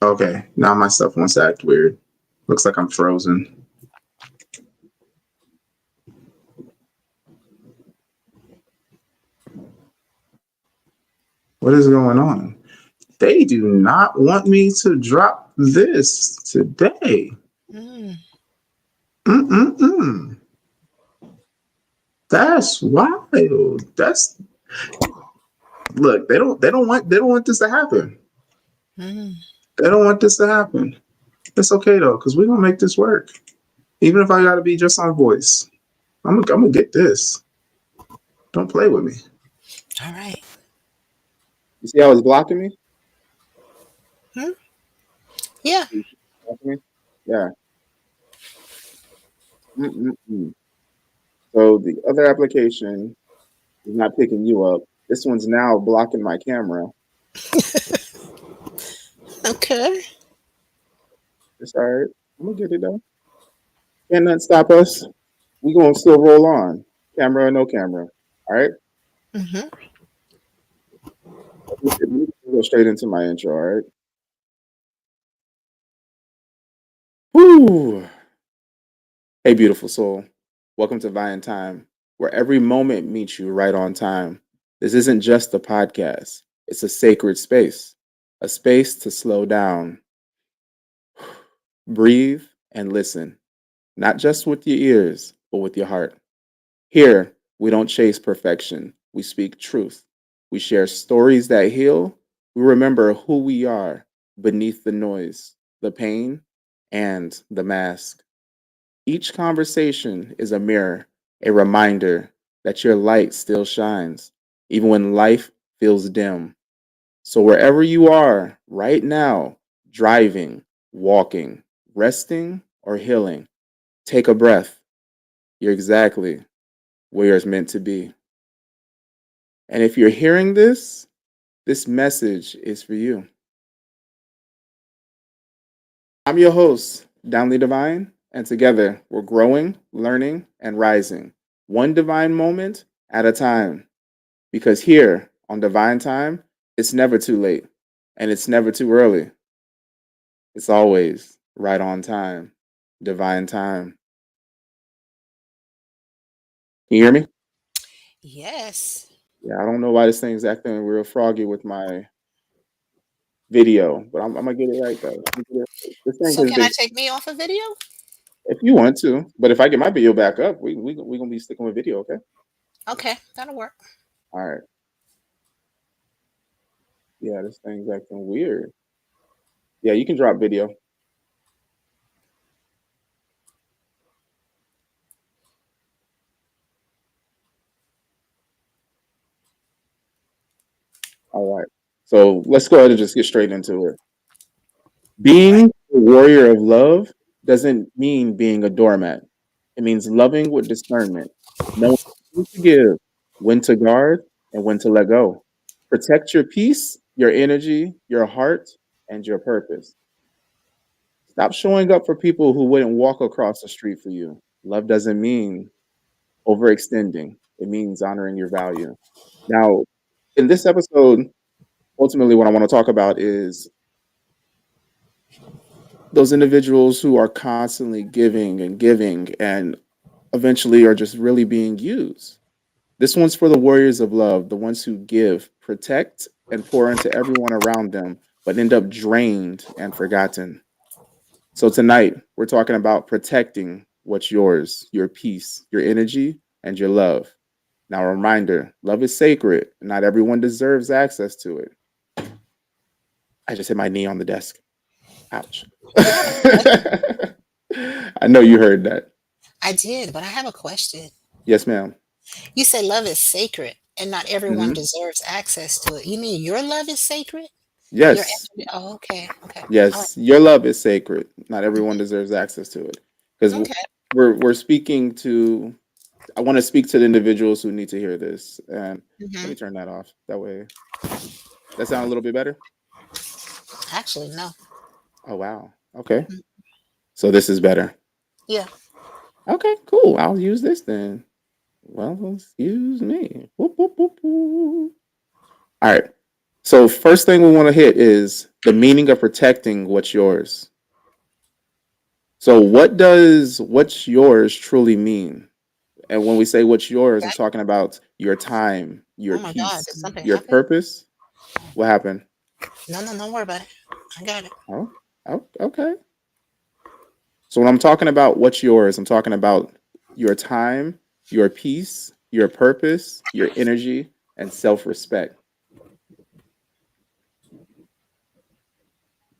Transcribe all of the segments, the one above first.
Okay, now my stuff wants to act weird. Looks like I'm frozen. What is going on? They do not want me to drop this today. Mm. Mm-mm-mm. That's wild. That's look. They don't want this to happen. Mm. They don't want this to happen. It's okay though, because we're gonna make this work. Even if I gotta be just on voice, I'm gonna get this. Don't play with me. All right. You see how it's blocking me? Hmm? Yeah. Blocking me? Yeah. Mm-mm-mm. So the other application is not picking you up. This one's now blocking my camera. Okay. It's all right. I'm gonna get it though. Can't nothing stop us. We gonna still roll on. Camera or no camera. All right. Mm-hmm. Let me go straight into my intro. All right. Woo. Hey, beautiful soul. Welcome to Vine Time, where every moment meets you right on time. This isn't just a podcast, it's a sacred space, a space to slow down, breathe, and listen, not just with your ears, but with your heart. Here, we don't chase perfection, we speak truth. We share stories that heal. We remember who we are beneath the noise, the pain, and the mask. Each conversation is a mirror, a reminder that your light still shines, even when life feels dim. So, wherever you are right now, driving, walking, resting, or healing, take a breath. You're exactly where it's meant to be. And if you're hearing this, this message is for you. I'm your host, Downly Divine, and together we're growing, learning, and rising, one divine moment at a time. Because here on Divine Time, it's never too late and it's never too early. It's always right on time. Divine Time. Can you hear me? Yes. Yeah, I don't know why this thing's acting real froggy with my video, but I'm gonna get it right though. This thing So has can I been, take me off a video? if you want to, but if I get my video back up, we gonna be sticking with video, okay? Okay, that'll work. All right. Yeah, this thing's acting weird. Yeah, you can drop video. All right. So let's go ahead and just get straight into it. All right. Being a warrior of love doesn't mean being a doormat. It means loving with discernment, knowing when to give, when to guard, and when to let go. Protect your peace, your energy, your heart, and your purpose. Stop showing up for people who wouldn't walk across the street for you. Love doesn't mean overextending, it means honoring your value. Now, in this episode, ultimately, what I want to talk about is those individuals who are constantly giving and eventually are just really being used. This one's for the warriors of love, the ones who give, protect, and pour into everyone around them, but end up drained and forgotten. So tonight, we're talking about protecting what's yours, your peace, your energy, and your love. Now, a reminder, love is sacred. Not everyone deserves access to it. I just hit my knee on the desk. Ouch. I have a question. I know you heard that. I did, but I have a question. Yes, ma'am. You say love is sacred and not everyone Hmm. deserves access to it. You mean your love is sacred? Your Yes, energy? Oh, okay. Okay. All right. yes. Your love is sacred. Not everyone deserves access to it. Because Okay. we're speaking to. I want to speak to the individuals who need to hear this. And let me Hmm. turn that off. That way, that sound a little bit better. Actually, no. Oh wow. Okay. Mm. So this is better. Yeah. Okay. Cool. I'll use this then. Well, excuse me. Whoop, whoop, whoop, whoop. All right. So, first thing we want to hit is the meaning of protecting what's yours. So, what does what's yours truly mean? And when we say what's yours, I'm Okay. talking about your time, your Oh my God, did peace, something your happen? purpose. What happened? No, no, don't worry about it. I got it. Oh, okay. So, when I'm talking about what's yours, I'm talking about your time, your peace, your purpose, your energy, and self respect.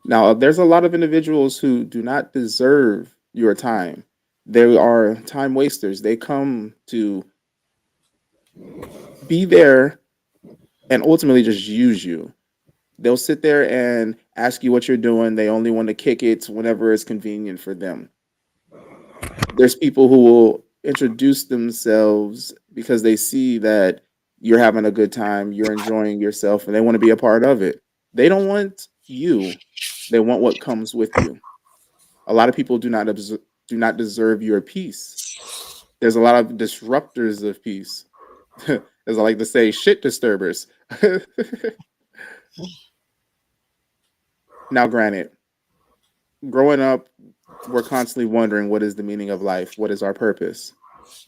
Now, there's a lot of individuals who do not deserve your time. They are time wasters. They come to be there and ultimately just use you. They'll sit there and ask you what you're doing. They only want to kick it whenever it's convenient for them. There's people who will introduce themselves because they see that you're having a good time, you're enjoying yourself, and they want to be a part of it. They don't want you, they want what comes with you. A lot of people do not deserve your peace. There's a lot of disruptors of peace. As I like to say, shit disturbers. Now, granted, growing up, we're constantly wondering what is the meaning of life? What is our purpose?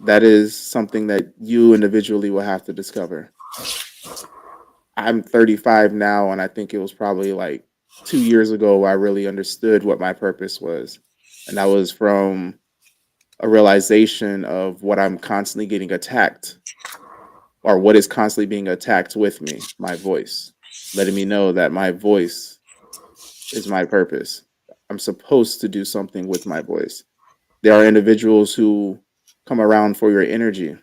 That is something that you individually will have to discover. I'm 35 now, and I think it was probably like 2 years ago I really understood what my purpose was. And that was from a realization of what I'm constantly getting attacked, or what is constantly being attacked with me, my voice, letting me know that my voice is my purpose. I'm supposed to do something with my voice. There are individuals who come around for your energy.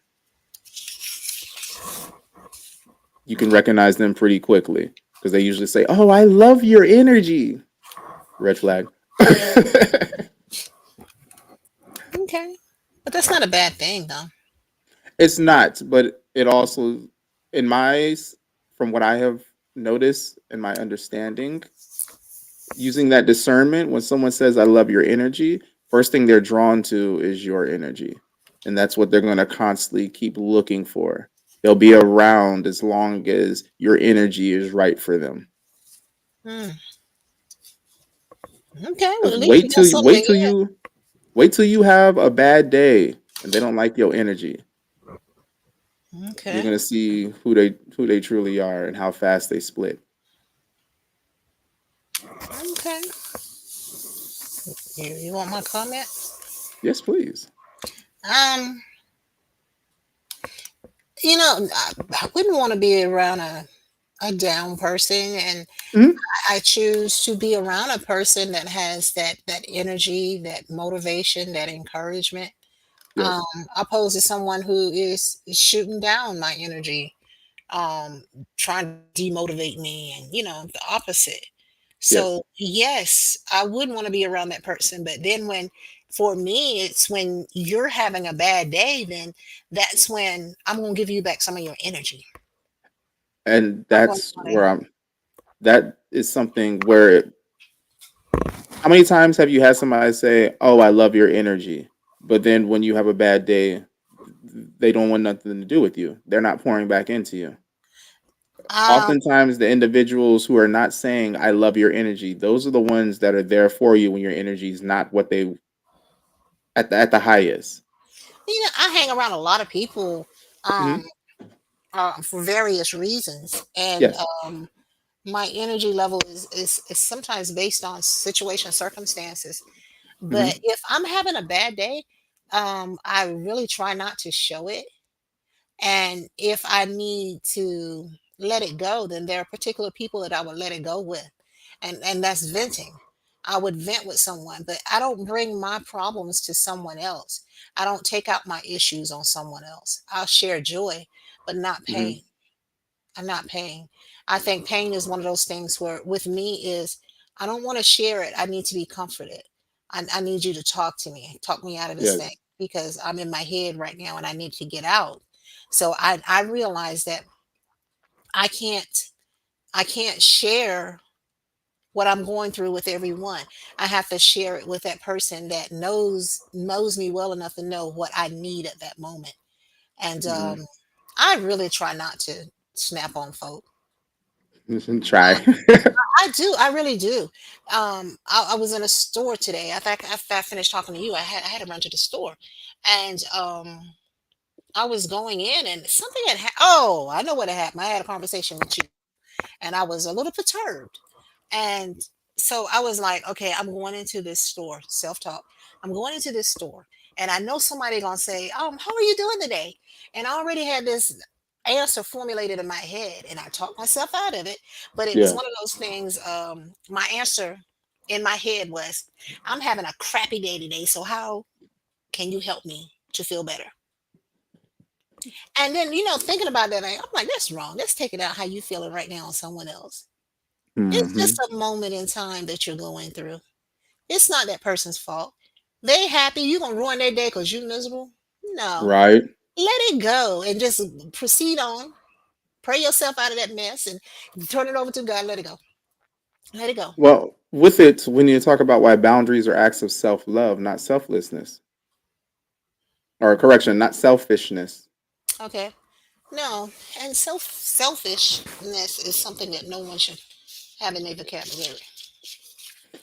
You can recognize them pretty quickly because they usually say, "Oh, I love your energy." Red flag. Okay. But that's not a bad thing, though. It's not, but it also, in my, from what I have noticed and my understanding, using that discernment, when someone says, "I love your energy," first thing they're drawn to is your energy. And that's what they're going to constantly keep looking for. They'll be around as long as your energy is right for them. Hmm. Okay, well, Because at least you got something to give. wait till you have a bad day and they don't like your energy. You're Okay. gonna see who they truly are and how fast they split. Okay. You want my comment? Yes, please. Um, I wouldn't want to be around a down person, and Hmm. I choose to be around a person that has that energy, that motivation, that encouragement. Um, Yes. opposed to someone who is shooting down my energy, um, trying to demotivate me, and the opposite. Yes. So yes, I wouldn't want to be around that person. But then for me, it's when you're having a bad day, then that's when I'm gonna give you back some of your energy. And I'm gonna that's try to. where I'm. That is something where. How many times have you had somebody say, "Oh, I love your energy," but then when you have a bad day, they don't want nothing to do with you. They're not pouring back into you. Um, Oftentimes, the individuals who are not saying, "I love your energy," those are the ones that are there for you when your energy is not what they at the highest. I hang around a lot of people, um, Hmm. for various reasons, and Yes. my energy level is sometimes based on situation circumstances. But Hmm. if I'm having a bad day, I really try not to show it. And if I need to let it go, then there are particular people that I would let it go with. And that's venting. I would vent with someone, but I don't bring my problems to someone else. I don't take out my issues on someone else. I'll share joy, but not Hmm. pain. I'm not pain. I think pain is one of those things where with me is I don't want to share it. I need to be comforted. I need you to talk me out of this thing Yes. because I'm in my head right now and I need to get out. So I realize that I can't I can't share what I'm going through with everyone. I have to share it with that person that knows me well enough to know what I need at that moment. And Hmm. I really try not to snap on folk. Try. I do. I really do. I was in a store today. I think after I finished talking to you, I had to run to the store, and I was going in, and something had. Oh, I know what had happened. I had a conversation with you, and I was a little perturbed. And so I was like, okay, I'm going into this store, self-talk. I'm going into this store, and I know somebody gonna say, how are you doing today? And I already had this answer formulated in my head, and I talked myself out of it. But it was Yeah. one of those things. My answer in my head was, I'm having a crappy day today, so how can you help me to feel better? And then, thinking about that, I'm like, that's wrong. Let's take it out how you feeling right now on someone else. It's just Hmm. a moment in time that you're going through. It's not that person's fault. They happy, you gonna ruin their day because you miserable? No. Right. Let it go and just proceed on. Pray yourself out of that mess and turn it over to God. Let it go. Let it go. Well, with it, when you talk about why boundaries are acts of self love, not selflessness, or correction, not selfishness. Okay. No. And selfishness is something that no one should have in their vocabulary.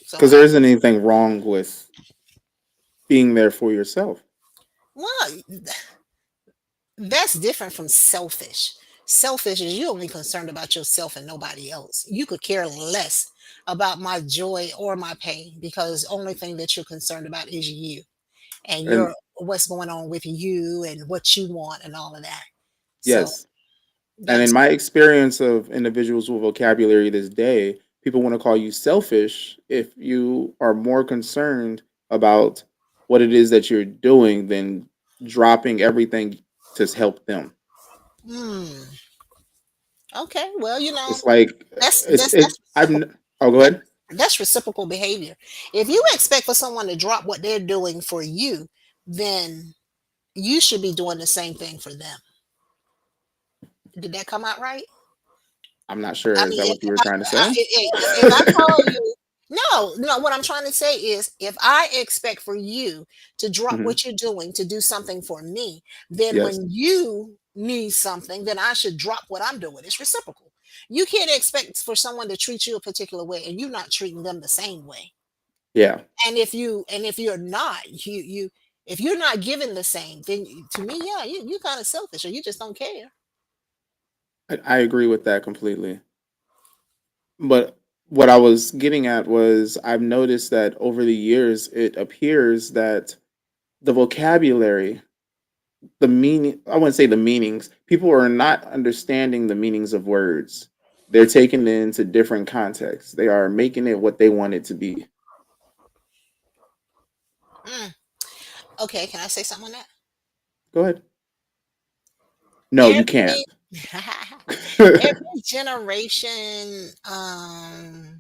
So Because there isn't anything wrong with being there for yourself. well, that's different from selfish. Selfish is you only concerned about yourself and nobody else. You could care less about my joy or my pain because the only thing that you're concerned about is you and And your what's going on with you and what you want and all of that. So yes, and in that's my experience of individuals with vocabulary this day, people want to call you selfish if you are more concerned about what it is that you're doing than dropping everything to help them. mm, okay. Well, It's like that's it's that's it. that's reciprocal. Oh, go That, ahead. that's reciprocal behavior. If you expect for someone to drop what they're doing for you, then you should be doing the same thing for them. Did that come out right? I'm not sure. I Is mean, that what you were trying to say? if I tell you, no, no, what I'm trying to say is, if I expect for you to drop Hmm. what you're doing to do something for me, then Yes. when you need something, then I should drop what I'm doing. It's reciprocal. You can't expect for someone to treat you a particular way and you're not treating them the same way. Yeah. And if you're not, if you're not giving the same, then to me, yeah, you're kind of selfish or you just don't care. I agree with that completely. But what I was getting at was I've noticed that over the years, it appears that the vocabulary, the meaning, I wouldn't say the meanings, people are not understanding the meanings of words. They're taking it into different contexts. They are making it what they want it to be. Mm. Okay, can I say something on that? Go ahead. No, you can't. Every every generation, I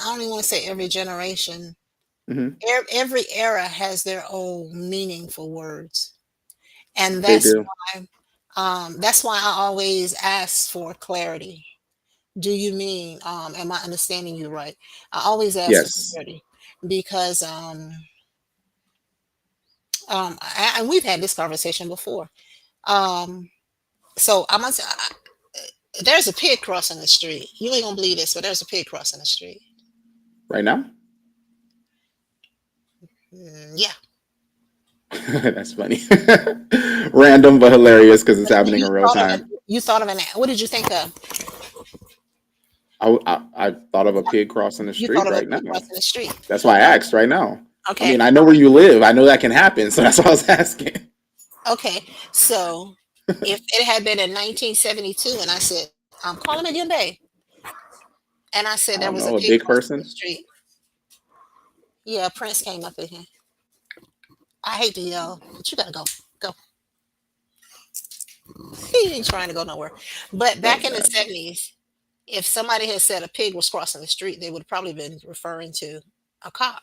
don't even want to say every generation. Hmm. Every era has their own meaning for words, and They do. that's why I always ask for clarity. Do you mean? Am I understanding you right? I always ask for Yes. clarity because and we've had this conversation before. Um, so I'm gonna. There's a pig crossing the street. You ain't gonna believe this, but there's a pig crossing the street. Right now? Yeah. That's funny. Random but hilarious because it's happening You in real thought of an. time. You thought of an. What did you think of? I thought of a pig crossing the You street thought of a right pig now. crossing the street. That's why I asked right now. I Okay. mean, I know where you live. I know that can happen, so that's why I was asking. Okay. So if it had been in 1972, and I said, call him again, babe, and I said I there don't was a know, a pig big crossing the person. street. Yeah, Prince came up in here. I hate to yell, but you gotta go. Go. He ain't trying to go nowhere. But That back was in the bad. 70s, if somebody had said a pig was crossing the street, they would have probably been referring to a cop.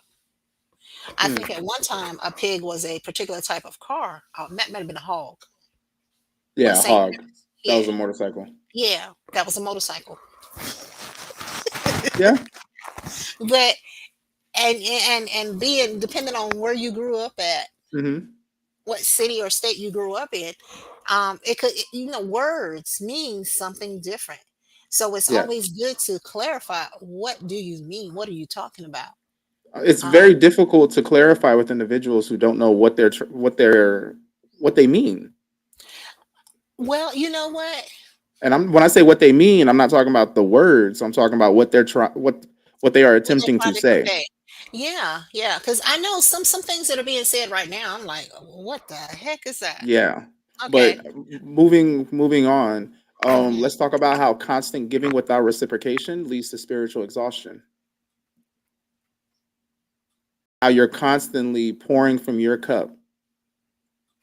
I Hmm. think at one time a pig was a particular type of car. That might have been a hog, but Yeah, same hog. difference. That was Yeah, a motorcycle. yeah, that was a motorcycle. Yeah. But and being depending on where you grew up at, Hmm. what city or state you grew up in, it could words mean something different. So it's Yeah. always good to clarify, what do you mean? What are you talking about? It's Um, very difficult to clarify with individuals who don't know what they mean. well, you know what? And I'm when I say what they mean, I'm not talking about the words. I'm talking about what they are What they're attempting to trying to say. convey. Yeah, yeah. Because I know some things that are being said right now. I'm like, what the heck is that? Yeah. But Okay. moving on, Hmm. let's talk about how constant giving without reciprocation leads to spiritual exhaustion. How you're constantly pouring from your cup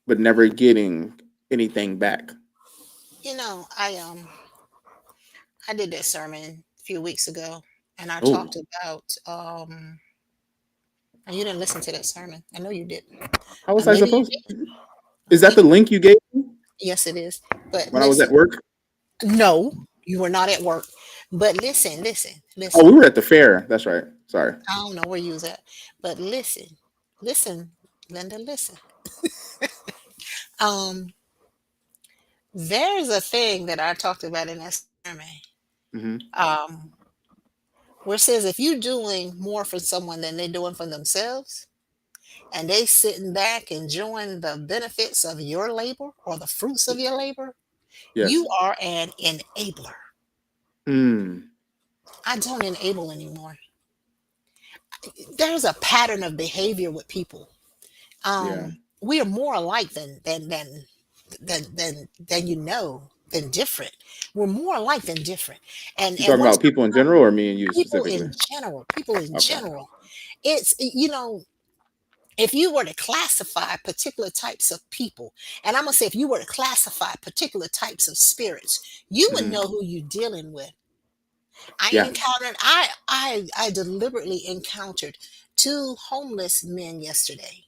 but never getting anything back. You know, I did that sermon a few weeks ago, and I Oh, talked about and you didn't listen to that sermon. I know you didn't. how was I Maybe you supposed? did. Is that You, the link you gave me yes, it is. But when I was listen, at work? no, you were not at work. But listen, listen, Oh, listen. we were at the fair. That's right. Sorry. I don't know where you was at, but listen, listen, Linda, listen. Um, there's a thing that I talked about in that sermon. Hmm. Um, where it says if you're doing more for someone than they're doing for themselves, and they sitting back enjoying the benefits of your labor or the fruits of your labor, you Yes. are an enabler. Mm. I don't enable anymore. There's a pattern of behavior with people. Yeah. We are more alike than you know, than different. We're more alike than different. You And talking once about people in general or me and you people specifically? in general, people in Okay. general, it's if you were to classify particular types of people, and I'm gonna say if you were to classify particular types of spirits, you would Hmm. know who you're dealing with. Yeah. I deliberately encountered two homeless men yesterday,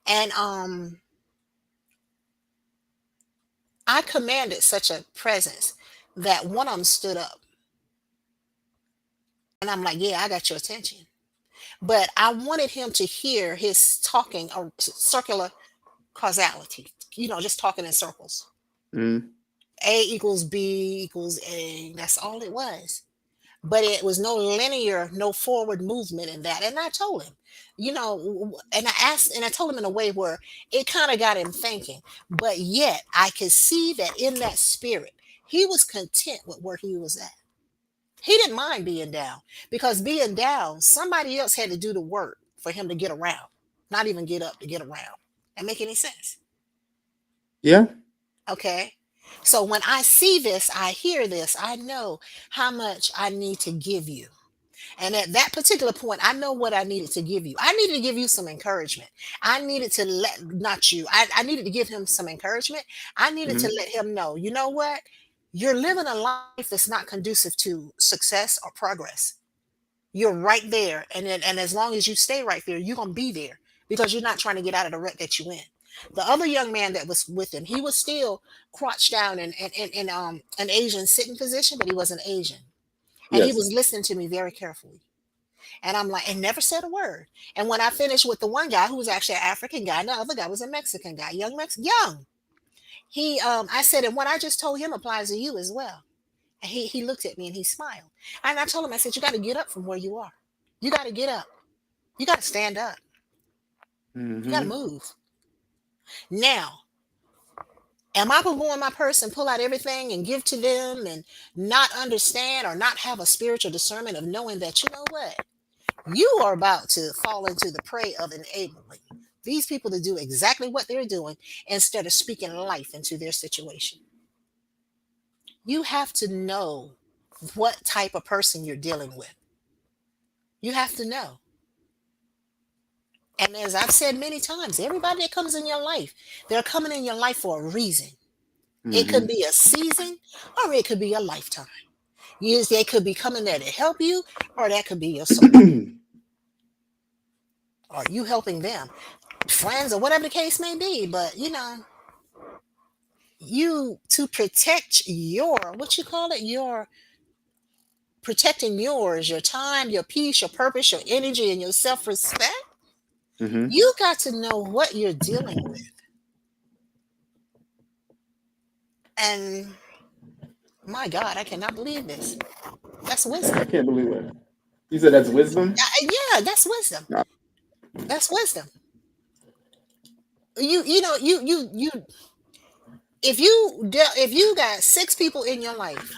and I commanded such a presence that one of them stood up, and I'm like, "Yeah, I got your attention," but I wanted him to hear his talking or circular causality, just talking in circles. Hmm. A equals B equals A. That's all it was. But it was no linear, no forward movement in that. And I told him, and I told him in a way where it kind of got him thinking. But yet I could see that in that spirit, he was content with where he was at. He didn't mind being down because being down, somebody else had to do the work for him to get around, not even get up to get around. That make any sense? Yeah. Okay. So when I see this, I hear this, I know how much I need to give you. And at that particular point, I know what I needed to give you. I needed to give you some encouragement. I needed to not you, I needed to give him some encouragement. I needed to Hmm. let him know, you know what? You're living a life that's not conducive to success or progress. You're right there. And as long as you stay right there, you're going to be there because you're not trying to get out of the rut that you in. The other young man that was with him, he was still crouched down in an Asian sitting position, but he wasn't Asian. And he Yes. was listening to me very carefully. And I'm like, and never said a word. And when I finished with the one guy who was actually an African guy, and the other guy was a Mexican guy, young. I said, and what I just told him applies to you as well. And he looked at me and he smiled. And I told him, I said, you got to get up from where you are. You got to get up. You got to stand up. You got to Hmm. move. Now, am I going to go in my purse and pull out everything and give to them and not understand or not have a spiritual discernment of knowing that, you know what? You are about to fall into the prey of enabling these people to do exactly what they're doing instead of speaking life into their situation. You have to know what type of person you're dealing with. You have to know. And as I've said many times, everybody that comes in your life, they're coming in your life for a reason. It could Hmm. be a season or it could be a lifetime. Yes, they could be coming there to help you, or that could be your soulmate, or you helping them, friends, or whatever the case may be. But you to protect your what you call it, your protecting yours, your time, your peace, your purpose, your energy, and your self-respect, Hmm. you got to know what you're dealing with. And My God, I cannot believe this. That's I wisdom. can't believe it. You said that's wisdom? Yeah, that's wisdom. No. That's wisdom. You if you got six people in your life,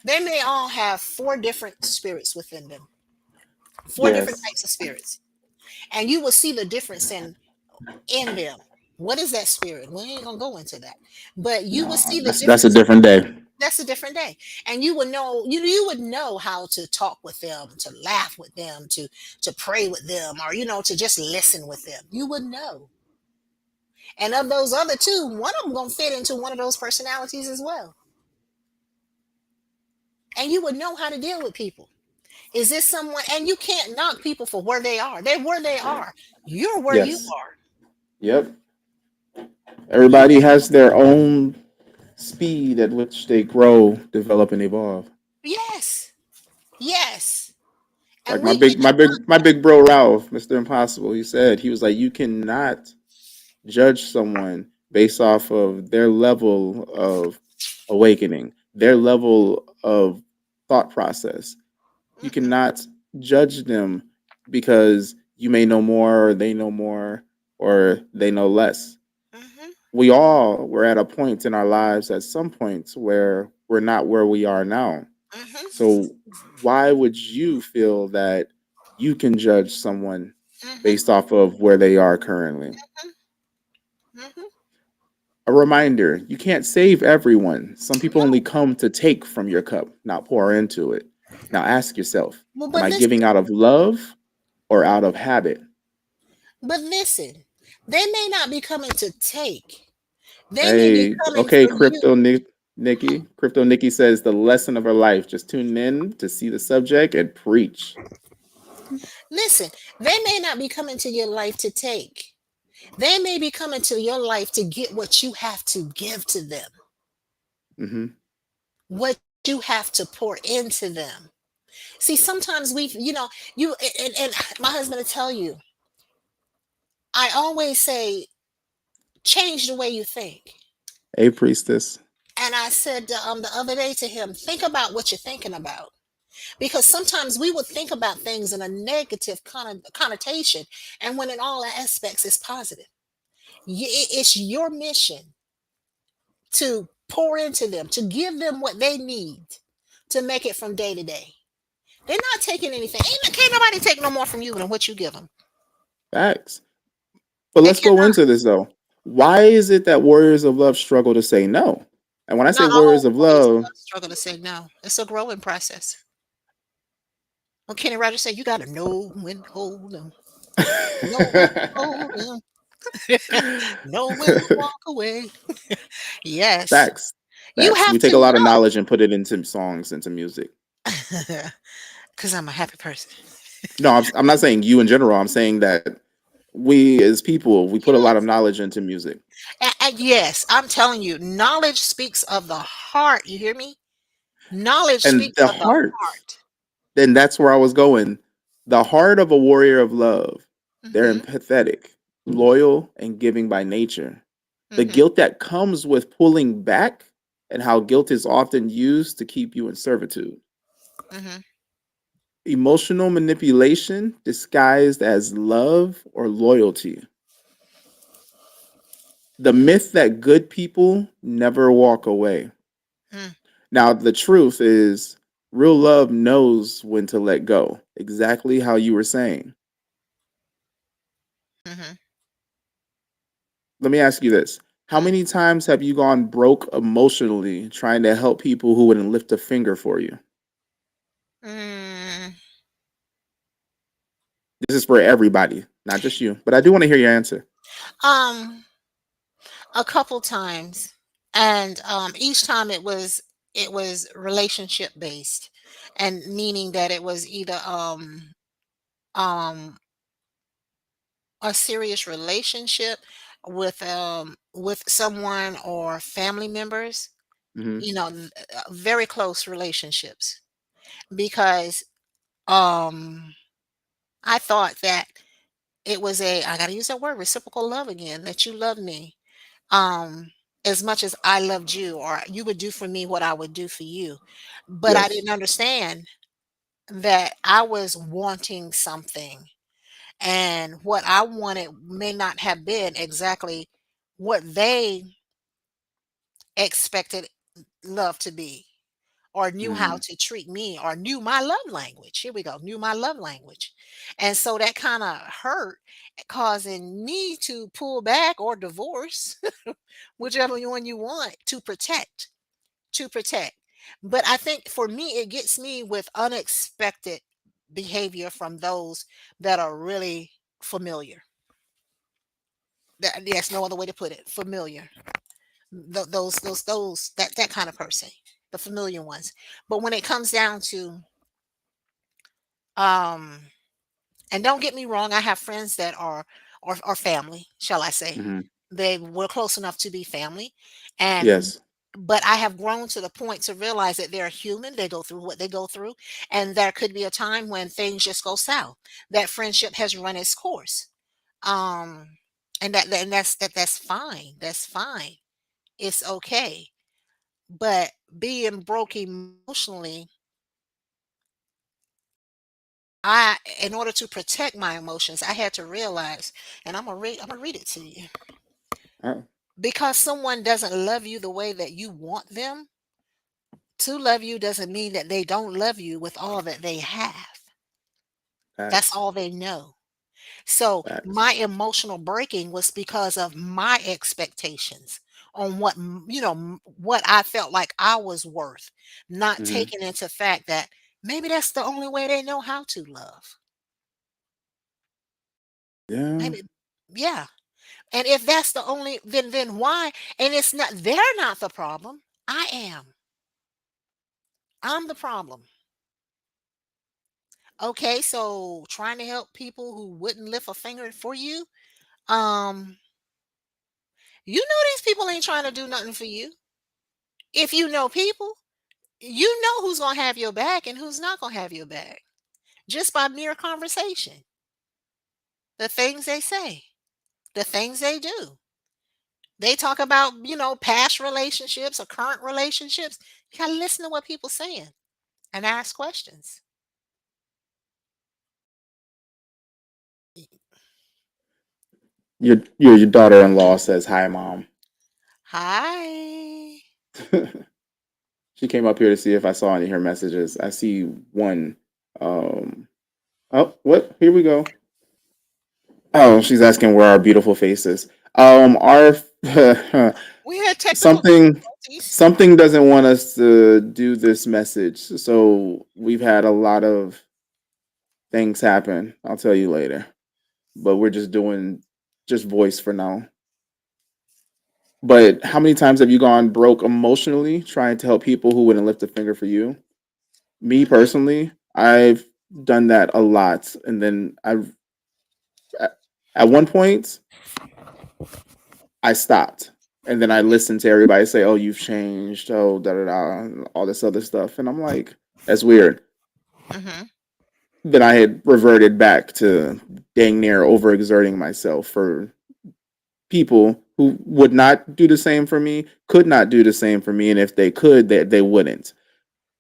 they may all have four different spirits within them, four different Yes. types of spirits, and you will see the difference in them. What is that spirit? We ain't gonna go into that, but you will No, see the that's a difference. different day. That's a different day, and you would know. You would know how to talk with them, to laugh with them, to pray with them, or to just listen with them. You would know. And of those other two, one of them gonna fit into one of those personalities as well, and you would know how to deal with people. Is this someone? And you can't knock people for where they are. They're where they are. You're where you Yes. are. Yep. You Everybody has their own speed at which they grow, develop, and evolve. yes, yes, Like and we cannot. my big bro Ralph, Mr. Impossible, he said he was like, you cannot judge someone based off of their level of awakening, their level of thought process. You Mm-mm, cannot judge them because you may know more or they know more or they know less. mm-hmm, We all were at a point in our lives at some points where we're not where we are now. mm-hmm, So why would you feel that you can judge someone mm-hmm, based off of where they are currently? mm-hmm. A reminder, you can't save everyone. Some people only No, come to take from your cup, not pour into it. Now ask yourself, well, am but I listen, giving out of love or out of habit? but listen. They may not be coming to take. They may be Hey, coming okay, for you. Crypto Nikki says the lesson of her life. Just tune in to see the subject and preach. Listen, they may not be coming to your life to take. They may be coming to your life to get what you have to give to them, Hmm. what you have to pour into them. See, sometimes and my husband will tell you, I always say, change the way you think. Hey, priestess. And I said the other day to him, think about what you're thinking about. Because sometimes we would think about things in a negative connotation, and when in all aspects it's positive. It's your mission to pour into them, to give them what they need to make it from day to day. They're not taking anything. Can't nobody take no more from you than what you give them. Facts. But They let's go cannot. into this though. Why is it that warriors of love struggle to say no? And when I say Not warriors all of warriors of love, love struggle to say no. It's a growing process. Well, Kenny Rogers said, you got to know when to hold them, know when to hold them, know when to walk away. Yes, facts, you facts. We have take to a lot of know. knowledge and put it into songs, into music. Because I'm a happy person. No, I'm not saying you in general. I'm saying that we as people, we put a lot of Yes. knowledge into music. And yes, I'm telling you, knowledge speaks of the heart. You hear me? Knowledge And speaks the of the heart, heart. then that's where I was going. The heart of a warrior of love, they're Hmm. empathetic, loyal, and giving by nature. The Hmm. guilt that comes with pulling back and how guilt is often used to keep you in servitude. Hmm. Emotional manipulation disguised as love or loyalty. The myth that good people never walk away. Hmm. Now, the truth is, real love knows when to let go, exactly how you were saying. Hmm. Let me ask you this. How many times have you gone broke emotionally trying to help people who wouldn't lift a finger for you? Mm, This is for everybody, not just you, but I do want to hear your answer. um, a couple times, and each time it was relationship based, and meaning that it was either um a serious relationship with someone or family members. Hmm. Very close relationships, because um I thought that it was I gotta use that word, reciprocal love again, that you love me. Um as much as I loved you, or you would do for me what I would do for you. But I Yes. didn't understand that I was wanting something, and what I wanted may not have been exactly what they expected love to be, or knew how Mm, to treat me, or knew my love language. Here we go, knew my love language. And so that kind of hurt, causing me to pull back or divorce, whichever one you want, to protect. But I think for me, it gets me with unexpected behavior from those that are really familiar. Yes, no other way to put it. Familiar. Those that kind of person, the familiar ones. But when it comes down to um and don't get me wrong, I have friends that are family, shall I say. hmm. They were close enough to be family. And Yes. but I have grown to the point to realize that they're human. They go through what they go through. And there could be a time when things just go south. That friendship has run its course. Um and that's fine. That's fine. It's okay. But being broke emotionally, I in order to protect my emotions, I had to realize, and I'm gonna read it to you. Uh, Because someone doesn't love you the way that you want them to love you doesn't mean that they don't love you with all that they have. That's facts. all they know. So Facts. my emotional breaking was because of my expectations on what what I felt like I was worth, not Hmm. taking into fact that maybe that's the only way they know how to love. Yeah. Maybe, yeah. And if that's the only, then why? And it's not, they're not the problem. I am. I'm the problem. Okay, so trying to help people who wouldn't lift a finger for you. Um, you know these people ain't trying to do nothing for you. If you know people, you know who's gonna have your back and who's not gonna have your back. Just by mere conversation. The things they say, the things they do. They talk about, past relationships or current relationships. You gotta listen to what people saying and ask questions. Your daughter-in-law says hi, mom. Hi. She came up here to see if I saw any of her messages. I see one. Um, oh, what? Here we go. Oh, she's asking where our beautiful faces. Our We had technical something difficulties. something doesn't want us to do this message, so we've had a lot of things happen. I'll tell you later, but we're just doing just voice for now. But how many times have you gone broke emotionally trying to help people who wouldn't lift a finger for you? Me Mhm, personally, I've done that a lot, and then at one point I stopped, and then I listened to everybody say, "Oh, you've changed," oh, da da da, and all this other stuff, and I'm like, "That's weird." mhm, Then I had reverted back to dang near overexerting myself for people who would not do the same for me, could not do the same for me, and if they could, they wouldn't.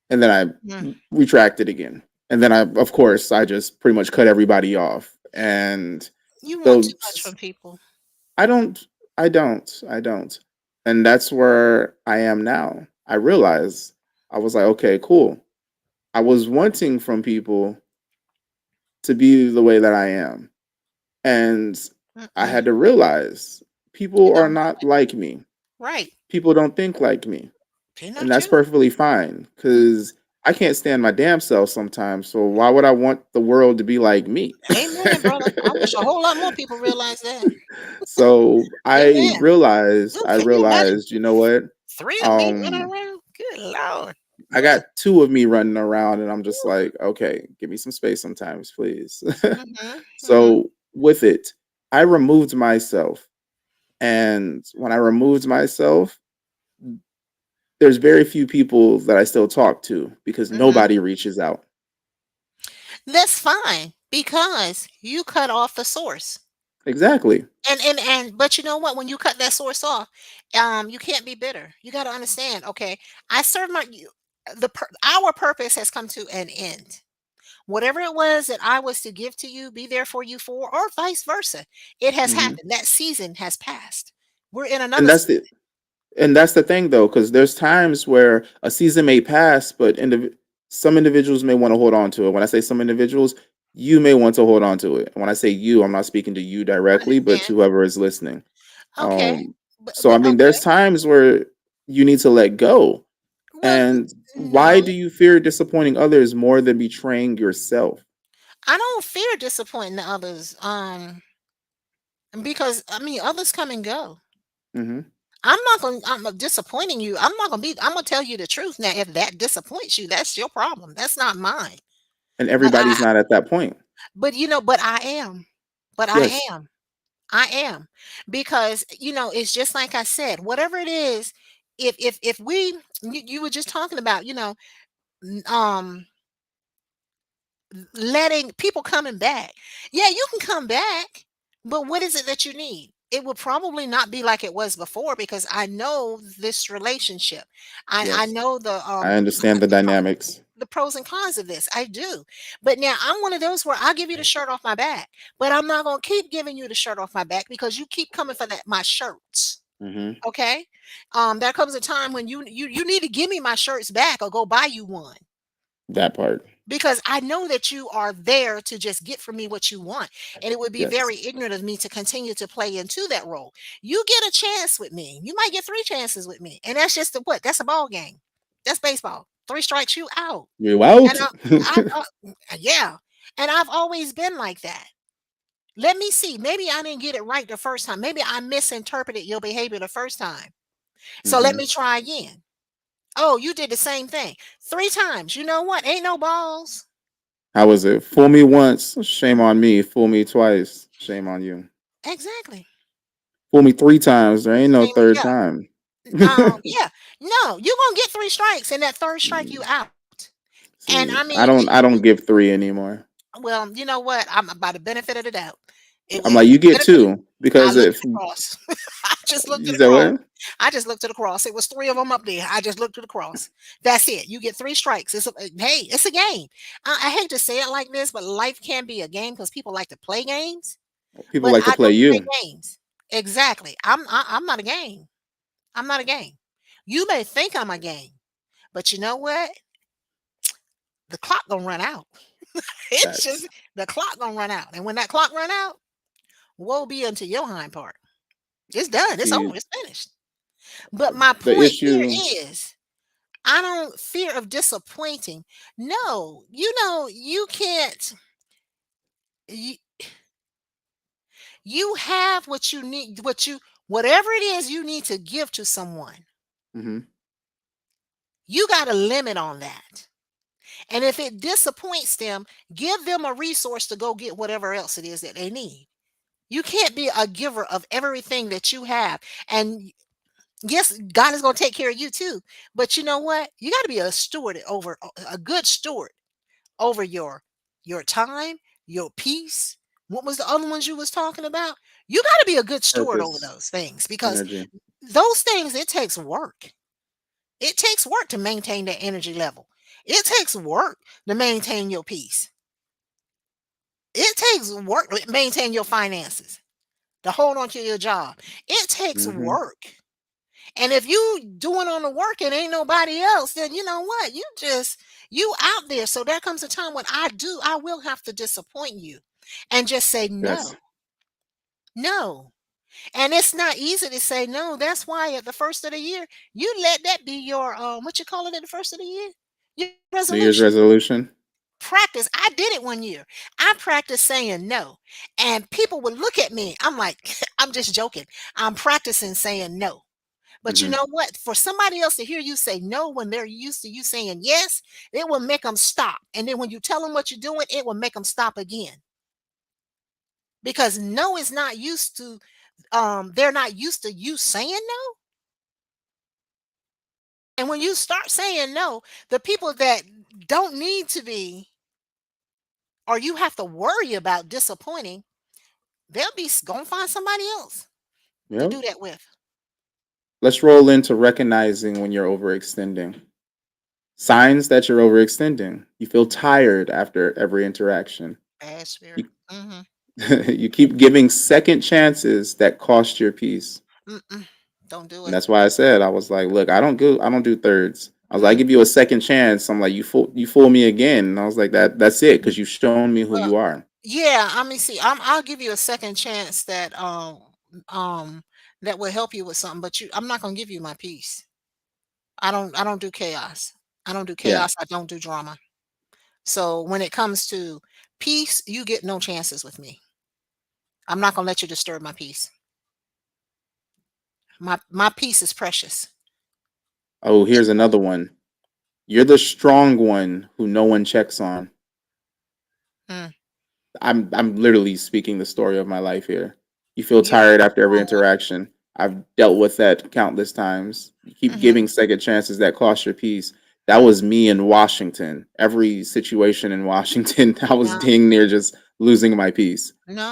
And then mm. I retracted again, and then of course, I just pretty much cut everybody off, and You want too much those from people. I don't, I don't. And that's where I am now. I realize I was like, okay, cool. I was wanting from people to be the way that I am. And I Mm-mm. had to realize You people are don't want not it. like me. Right. People don't think like me. They're And not that's you. perfectly fine because I can't stand my damn self sometimes. So why would I want the world to be like me? Amen, brother. I wish a whole lot more people realize that. So Amen. Ooh, I can you imagine realized, you know what? three of me running Um, around? Good Lord. I Mm, got two of me running around, and I'm just ooh. like, okay, give me some space sometimes, please. Mhm, mhm, So with it, I removed myself, and when I removed myself, there's very few people that I still talk to because mhm. nobody reaches out. That's fine because you cut off the source. Exactly. And but you know what? When you cut that source off, you can't be bitter. You got to understand. Okay, I serve my you. Our purpose has come to an end. Whatever it was that I was to give to you, be there for you for, or vice versa, it has Mhm. happened. That season has passed. We're in And another that's season. the and that's the thing though, because there's times where a season may pass, but some individuals may want to hold on to it. When I say some individuals, you may want to hold on to it. When I say you, I'm not speaking to you I directly, but understand. to whoever is listening. Okay, Um, but so I but mean, there's okay. times where you need to let go. Well, And why no, do you fear disappointing others more than betraying yourself? I don't fear disappointing the others. Because I mean, others come and go. Hmm. I'm not gonna I'm disappointing you. I'm not gonna be I'm gonna tell you the truth. Now, if that disappoints you, that's your problem. That's not mine. And But everybody's not at that point. but I am. But I Yes. am. I am. Because, it's just like I said, whatever it is, if we you were just talking about, n- um letting people coming back. Yeah, you can come back, but what is it that you need? It will probably not be like it was before because I know this relationship. I Yes. know I understand the the pro- dynamics. the pros and cons of this. I do. But now I'm one of those where I'll give you the shirt off my back, but I'm not gonna keep giving you the shirt off my back because you keep coming for that my shirts. Hmm. Okay. There comes a time when you need to give me my shirts back or go buy you one That part. because I know that you are there to just get from me what you want. And it would be Yes. very ignorant of me to continue to play into that role. You get a chance with me. You might get three chances with me. And that's just what? That's a ball game. That's baseball. Three strikes, you out. You And out. yeah. And I've always been like that. Let me see. Maybe I didn't get it right the first time. Maybe I misinterpreted your behavior the first time. So let Hmm. me try again. Oh, you did the same thing three times. You know what? Ain't no balls. How was it? Fool me once, shame on me. Fool me twice, shame on you. Exactly. Fool me three times, there ain't no Shame third yeah, time. yeah. No, you're gonna get 3 strikes, and that 3rd strike, you Mm, out. And see, I I mean, don't I don't give three anymore. well, you know what? I'm by the benefit of the doubt. I'm It like, was you the get benefit of two I because looked if at the cross. I just looked you at the said cross. what? I just looked at the cross. It was 3 of them up there. I just looked at the cross. That's it. You get 3 strikes. Hey, it's a game. I hate to say it like this, but life can be a game because people like to play games, People but like to I play don't play you. games. Exactly. I'm not a game. I'm not a game. You may think I'm a game, but you know what? The clock gonna run out. It's just Facts. the clock gonna run out, and when that clock run out, woe be unto your hind part. It's done. It's over. See, It's finished. But my the point here issue. is, I don't fear of disappointing. No, you can't. You, you have what you need. Whatever it is you need to give to someone. Hmm. You got a limit on that. And if it disappoints them, give them a resource to go get whatever else it is that they need. You can't be a giver of everything that you have. And yes, God is going to take care of you too. But you know what? You got to be a steward over a good steward over your time, your peace. What was the other ones you was talking about? You got to be a good steward over Purpose, those things because energy. those things it takes work. It takes work to maintain that energy level. It takes work to maintain your peace. It takes work to maintain your finances, to hold on to your job. It takes Hmm. work. And if you doing on the work and ain't nobody else, then you know what? You out there. So there comes a time when I will have to disappoint you and just say Yes. no. No. And it's not easy to say no. That's why at the first of the year, you let that be your what you call it at the first of the year? Your New Year's resolution. resolution. Practice. I did it one year. I practiced saying no. And people would look at me. I'm like, I'm just joking. I'm practicing saying no. But you Hmm. know what? For somebody else to hear you say no when they're used to you saying yes, it will make them stop. And then when you tell them what you're doing, it will make them stop again. Because no is not used to they're not used to you saying no. And when you start saying no, the people that don't need to be or you have to worry about disappointing, they'll be gonna find somebody else to Yep. do that with. Let's roll into recognizing when you're overextending. Signs that you're overextending. You feel tired after every interaction. Bad spirit. You, Mm-hmm. you keep giving second chances that cost your peace. Mm-mm. Don't do And it. that's why I said, I was like, look, I don't do thirds. I was like, I Mm. give you a second chance. I'm like, you fool me again. And I was like, that's it, because you've shown me who you Well, are. yeah. I mean, see, I'll give you a second chance um that will help you with something, but I'm not gonna give you my peace. I don't do chaos. I don't do Yeah. chaos. I don't do drama. So when it comes to peace, you get no chances with me. I'm not gonna let you disturb my peace. My peace is precious. Oh, here's another one. You're the strong one who no one checks on. Mm. I'm literally speaking the story of my life here. You feel You're tired the after every strong one. interaction. I've dealt with that countless times. You keep Mhm. giving second chances that cost your peace. That Mm. was me in Washington. Every situation in Washington, I was No, dang near just losing my peace. no,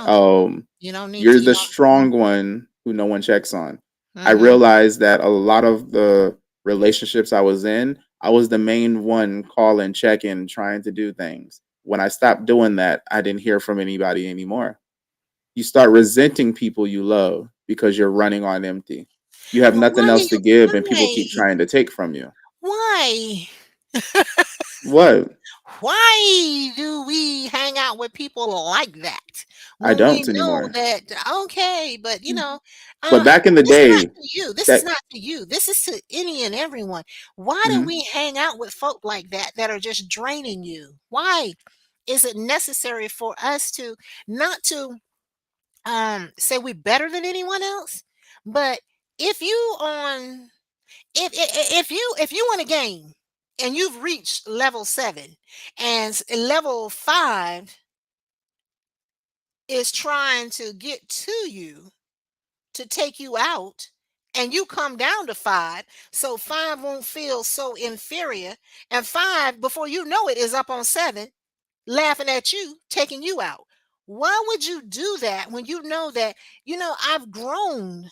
Um, you don't need you're to. You the don't. strong one who no one checks on. I Mhm. realized that a lot of the relationships I was in, I was the main one calling, checking, trying to do things. When I stopped doing that, I didn't hear from anybody anymore. You start resenting people you love because you're running on empty. You have But nothing why do else to you? give, and people Why? keep trying to take from you. Why? What? Why do we hang out with people like that I when we don't know anymore. that okay, but But back in the this is not day, to you. This is that not to you. This is to any and everyone. Why do mhm, we hang out with folk like that that are just draining you? Why is it necessary for us to not to say we're better than anyone else? But if you on if you want a game and you've reached level 7 and level 5 is trying to get to you to take you out and you come down to 5 so 5 won't feel so inferior and 5 before you know it is up on 7 laughing at you taking you out. Why would you do that when you know that I've grown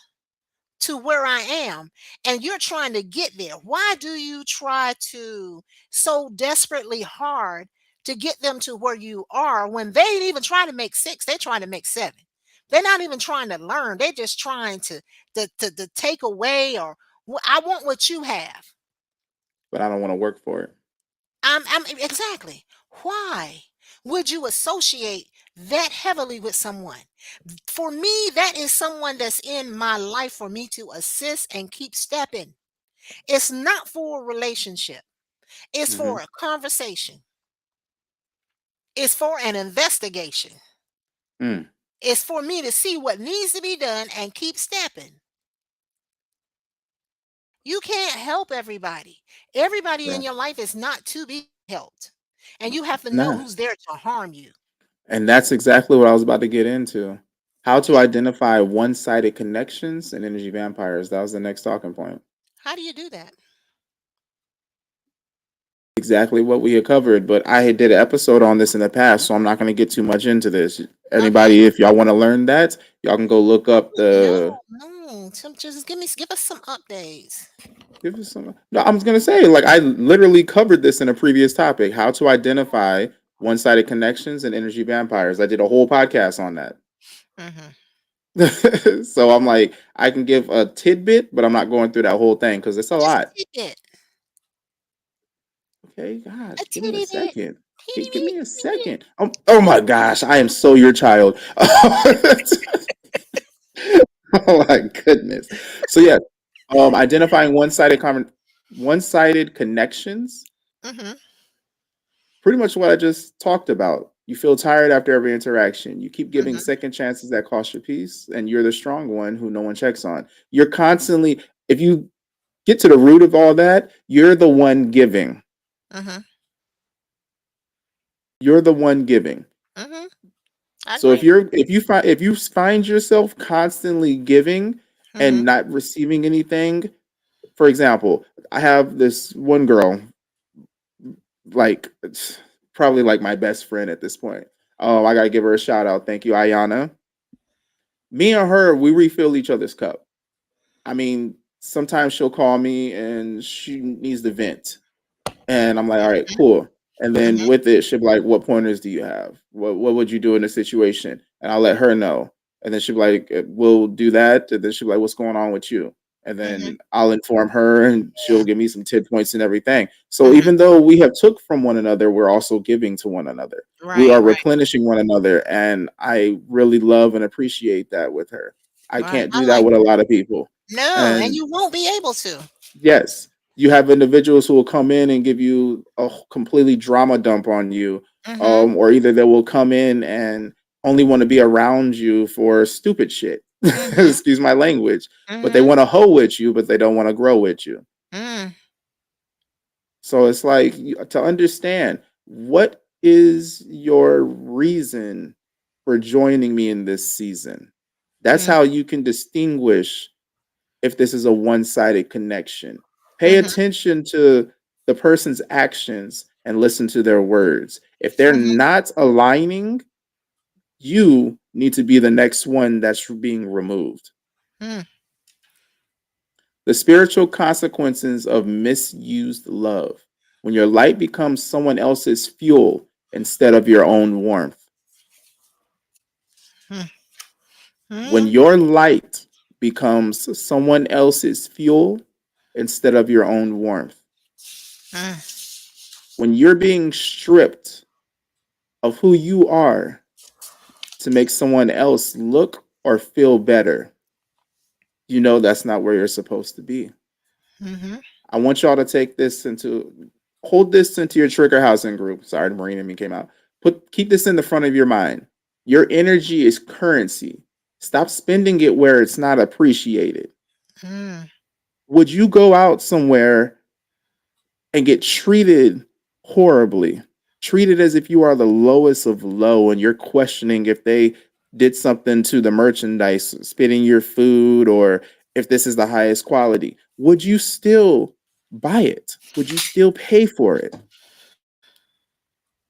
to where I am and you're trying to get there? Why do you try to so desperately hard to get them to where you are when they ain't even trying to make 6, they're trying to make 7. They're not even trying to learn. They're just trying to take away or I want what you have. but I don't want to work for it. I'm exactly. Why would you associate that heavily with someone? For me, that is someone that's in my life for me to assist and keep stepping. It's not for a relationship. It's Hmm. for a conversation. It's for an investigation. Mm, It's for me to see what needs to be done and keep stepping. You can't help everybody. Everybody in right. your life is not to be helped. And you have to know Nah. who's there to harm you. And that's exactly what I was about to get into. How to Yeah. identify one-sided connections and energy vampires. That was the next talking point. How do you do that? Exactly what we had covered, but I had did an episode on this in the past, so I'm not going to get too much into this. Okay. Anybody, if y'all want to learn that, y'all can go look up No, the. no. Just give us some updates. Give us some. No, I was going to say, like, I literally covered this in a previous topic. How to identify one-sided connections and energy vampires. I did a whole podcast on that. Hmm. So I'm like, I can give a tidbit, but I'm not going through that whole thing because it's a Just a lot. tidbit. Okay, A gosh, give me a titty bit. second. Teeny Give me bit. a Teeny bit. second. Oh my gosh, I am so your child. Oh my goodness. So yeah, identifying one-sided connections. Mhm. Pretty much what I just talked about. You feel tired after every interaction. You keep giving Mhm. second chances that cost your peace, and you're the strong one who no one checks on. You're constantly, if you get to the root of all that, you're the one giving. Mhm. You're the one giving. Mhm. I So agree. if you find yourself constantly giving and Mhm. not receiving anything, for example, I have this one girl, like probably like my best friend at this point. Oh, I gotta give her a shout out. Thank you, Ayana. Me and her, we refill each other's cup. I mean, sometimes she'll call me and she needs to vent. And I'm like, all right, cool. And then Mhm, with it, she'll be like, what pointers do you have? What would you do in this situation? And I'll let her know. And then she'll be like, we'll do that. And then she'll be like, what's going on with you? And mhm. then I'll inform her and she'll Yeah. give me some tip points and everything. So Mhm. even though we have took from one another, we're also giving to one another. We Right, are right, replenishing one another. And I really love and appreciate that with her. I right. can't I do that like with a that. lot of people. No, and And you won't be able to. yes, you have individuals who will come in and give you a completely drama dump on you, Mhm, or either they will come in and only want to be around you for stupid shit. mhm, Excuse my language, but they mhm, want to hoe with you, but they don't want to grow with you. mm, So it's like to understand what is your reason for joining me in this season. That's mm, how you can distinguish if this is a one-sided connection. Pay mhm, attention to the person's actions and listen to their words. If they're mhm, not aligning, you need to be the next one that's being removed. mm, The spiritual consequences of misused love. When your light becomes someone else's fuel instead of your own warmth. mm, When mm, your light becomes someone else's fuel instead of your own warmth. mm, When you're being stripped of who you are to make someone else look or feel better, you know that's not where you're supposed to be. mhm, I want y'all to take this into hold this into your trigger housing group. Sorry, the Marine in me came out. Keep this in the front of your mind. Your energy is currency. Stop spending it where it's not appreciated. mm, Would you go out somewhere and get treated horribly, treated as if you are the lowest of low, and you're questioning if they did something to the merchandise, spitting your food, or if this is the highest quality? Would you still buy it? Would you still pay for it?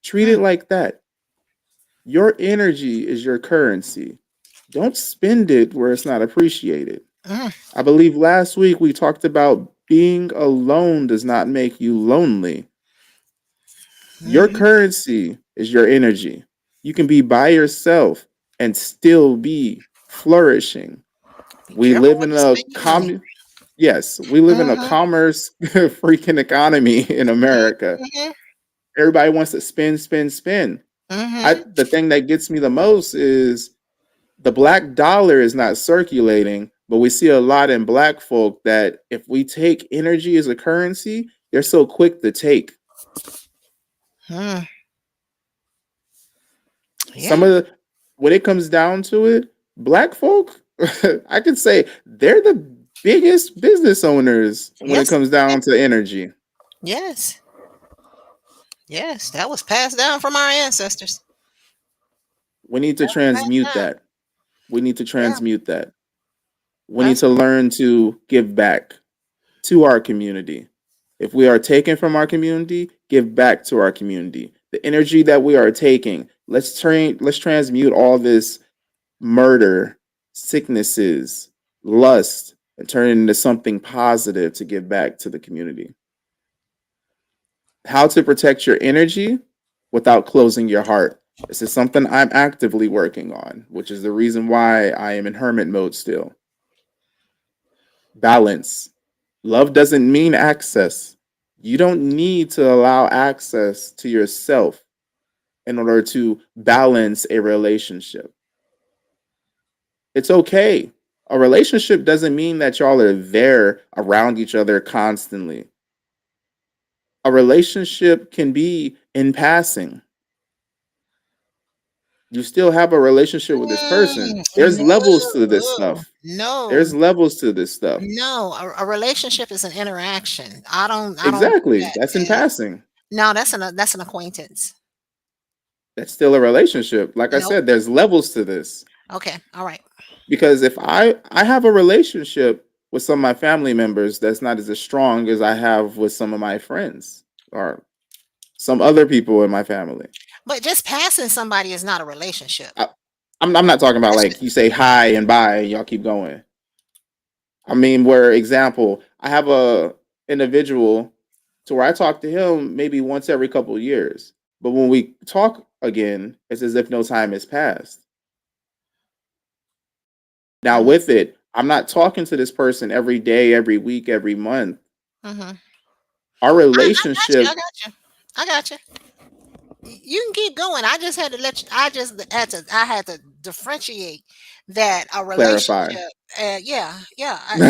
Treat mm, it like that. Your energy is your currency. Don't spend it where it's not appreciated. mm, I believe last week we talked about being alone does not make you lonely. Your mhm. currency is your energy. You can be by yourself and still be flourishing. Be We careful live where in you a spend your money. yes, we live in a Mhm, commerce freaking economy in America. mhm, Everybody wants to spend, spend, spend. mhm, The thing that gets me the most is the black dollar is not circulating, but we see a lot in black folk that if we take energy as a currency, they're so quick to take. mm. Some Yeah. of the when it comes down to it, black folk, I could say they're the biggest business owners when it Yes. comes down to energy. Yes. Yes. That was passed down from our ancestors. We need to That was passed transmute down. that. We need to Yeah. transmute that. We need to Absolutely. learn to give back to our community. If we are taking from our community, give back to our community. The energy that we are taking, let's transmute all this murder, sicknesses, lust, and turn it into something positive to give back to the community. How to protect your energy without closing your heart. This is something I'm actively working on, which is the reason why I am in hermit mode still. Balance. Love doesn't mean access. You don't need to allow access to yourself in order to balance a relationship. It's okay. A relationship doesn't mean that y'all are there around each other constantly. A relationship can be in passing. You still have a relationship with this person. There's levels to this No. stuff. No. There's levels to this stuff. No. A relationship is an interaction. I don't do Exactly. that, That's in man. passing. No, that's an acquaintance. That's still a relationship. Like I Nope. said, there's levels to this. Okay. All right. Because if I have a relationship with some of my family members that's not as strong as I have with some of my friends or some other people in my family. But just passing somebody is not a relationship. I, I'm not talking about That's like you say hi and bye and y'all keep going. I mean, where example, I have a individual to where I talk to him maybe once every couple of years, but when we talk again, it's as if no time has passed. Now, mhm, with it, I'm not talking to this person every day, every week, every month. mhm. Our I got you, I relationship got you. I got you. You can keep going. I just had to let you I had to differentiate that a clarify. relationship, yeah, yeah, and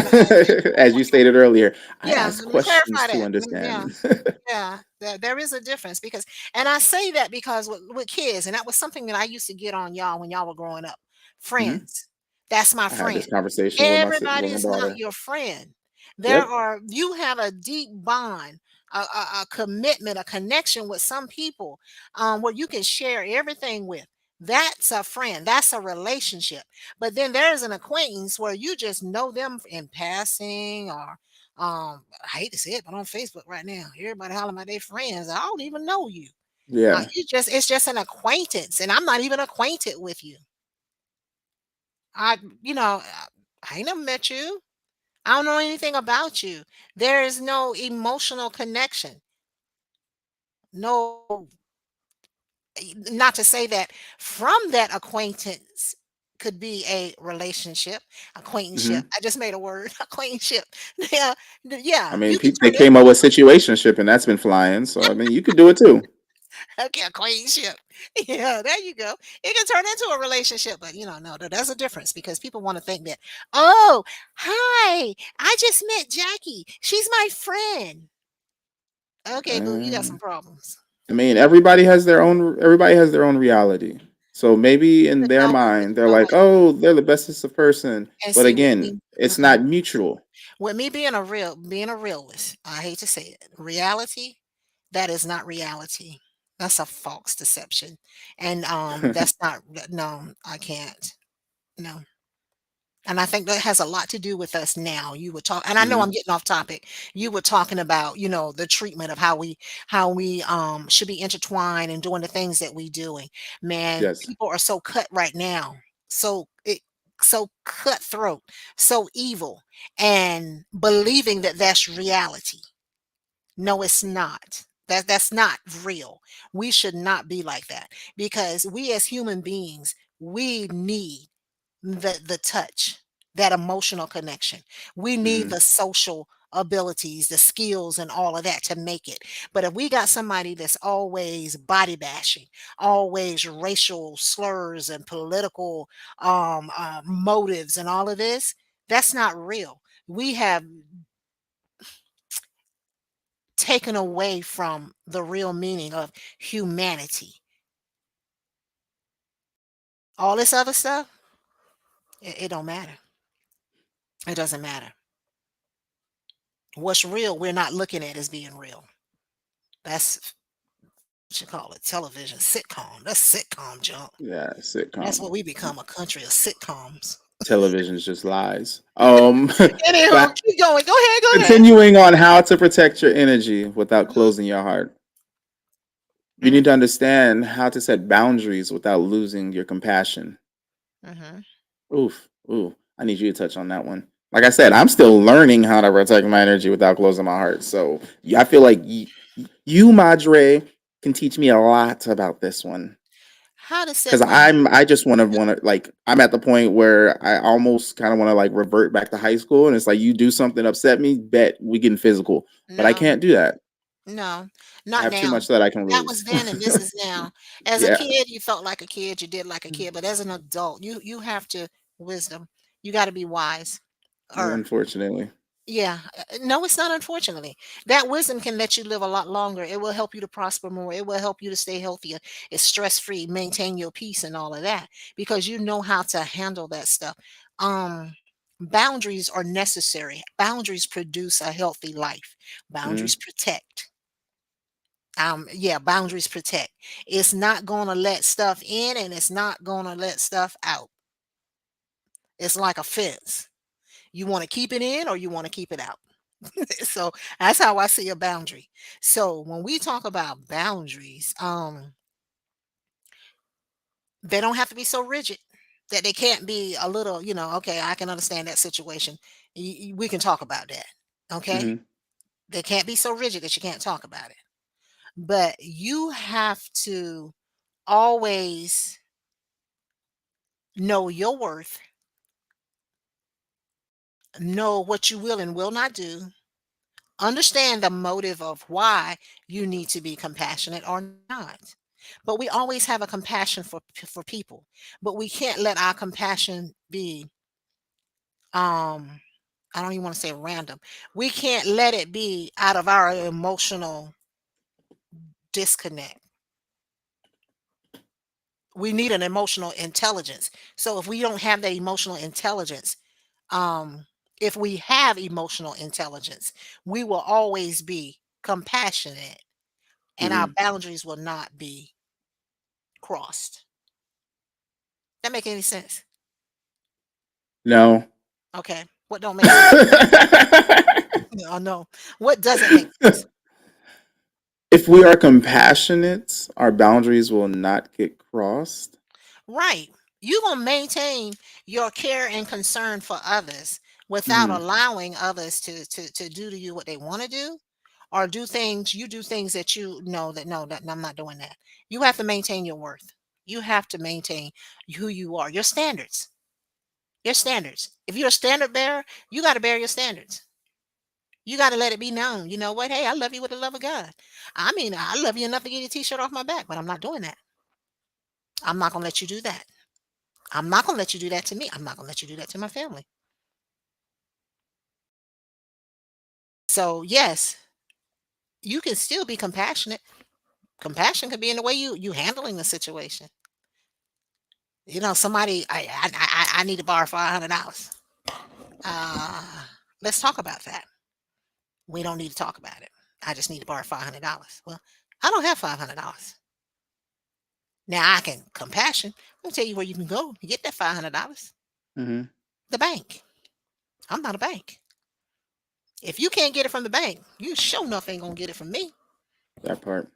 As you stated earlier, I yeah, ask let me questions clarify to that. Yeah. understand. Yeah, there is a difference because and I say that because with kids, and that was something that I used to get on y'all when y'all were growing up. Mhm. Friends. That's my I had this friend. conversation with Everybody with my is not daughter. your friend. Yep. You have a deep bond, a commitment, a connection with some people where you can share everything with. That's a friend. That's a relationship. But then there's an acquaintance where you just know them in passing or I hate to say it, but on Facebook right now, everybody hollering about their friends. I don't even know you. Yeah. It's just an acquaintance, and I'm not even acquainted with you. I, I ain't never met you. I don't know anything about you. There is no emotional connection. No, not to say that from that acquaintance could be a relationship, acquaintanceship. Hmm. I just made a word, acquaintanceship. Yeah, yeah. I mean, You can they turn came into up with situationship, and that's been flying. So I mean, you could do it too. okay, a queenship. Yeah, there you go. It can turn into a relationship, but no, there's a difference because people want to think that, oh, hi, I just met Jackie. She's my friend. Okay, boo, you got Uh, some problems. I mean, everybody has their own reality. So maybe in their But mind, you they're know like, what? "Oh, they're the bestest of person." And But see, with again, me, it's mm-mm. not mutual. With me being a realist, I hate to say it, reality, that is not reality. That's a false deception, and that's not. No, I can't. No. And I think that has a lot to do with us now. You were talking, and I know Hmm. I'm getting off topic. You were talking about, the treatment of how we should be intertwined and doing the things that we doing. Man, Yes. people are so cut right now. So cutthroat, so evil, and believing that that's reality. No, it's not. That's not real. We should not be like that because we as human beings, we need the touch, that emotional connection. We need Hmm. the social abilities, the skills and all of that to make it. But if we got somebody that's always body bashing, always racial slurs and political motives and all of this, that's not real. We have taken away from the real meaning of humanity. All this other stuff, it don't matter. It doesn't matter. What's real, we're not looking at as being real. That's what you call it, television sitcom. That's sitcom junk. Yeah, That's sitcom. what we become, a country of sitcoms. Television's just lies. Anywho, But keep going. Go ahead. continuing on how to protect your energy without Mhm, closing your heart. You need mhm, to understand how to set boundaries without losing your compassion. mhm. Oof, ooh, I need you to touch on that one. Like I said, I'm still learning how to protect my energy without closing my heart. So yeah, I feel like you, Madre, can teach me a lot about this one How to because set boundaries. I just want to like I'm at the point where I almost kind of want to like revert back to high school, and it's like you do something upset me, bet we getting physical, but I No, can't do that. no, I not have too now. much that I can That was lose. then and this is now. As a Yeah, kid, you felt like a kid, you did like a kid, but as an adult, you have to wisdom. You got to be wise. Or unfortunately. yeah, no, it's not unfortunately. That wisdom can let you live a lot longer. It will help you to prosper more. It will help you to stay healthier. It's stress free, maintain your peace and all of that because you know how to handle that stuff. Boundaries are necessary. Boundaries produce a healthy life. Boundaries Mhm, protect. Yeah, boundaries protect. It's not going to let stuff in and it's not going to let stuff out. It's like a fence. You want to keep it in or you want to keep it out. So that's how I see a boundary. So when we talk about boundaries, they don't have to be so rigid. that they can't be a little, okay, I can understand that situation. We can talk about that. Okay. Mhm. They can't be so rigid that you can't talk about it. But you have to always know your worth, know what you will and will not do, understand the motive of why you need to be compassionate or not. But we always have a compassion for people, but we can't let our compassion be um I don't even want to say random. We can't let it be out of our emotional disconnect. We need an emotional intelligence. So if we don't have that emotional intelligence, um, if we have emotional intelligence, we will always be compassionate and our Mhm. boundaries will not be crossed. That make any sense? No. Okay. What don't make sense? Oh no. What doesn't make sense? If we are compassionate, our boundaries will not get crossed. Right. You're gonna maintain your care and concern for others without Mhm. allowing others to do to you what they want to do, or do things that you know that no, that I'm not doing that. You have to maintain your worth. You have to maintain who you are, your standards. Your standards. If you're a standard bearer, you got to bear your standards. You got to let it be known. You know what? Hey, I love you with the love of God. I mean, I love you enough to get your t-shirt off my back, but I'm not doing that. I'm not going to let you do that. I'm not going to let you do that to me. I'm not going to let you do that to my family. So, yes, you can still be compassionate. Compassion could be in the way you handling the situation. Somebody I need to borrow $500. Uh, let's talk about that. We don't need to talk about it. I just need to borrow $500. Well, I don't have $500. Now I can compassion. I'll tell you where you can go to get that $500. Mhm. The bank. I'm not a bank. If you can't get it from the bank, you sure enough ain't gonna get it from me. That part.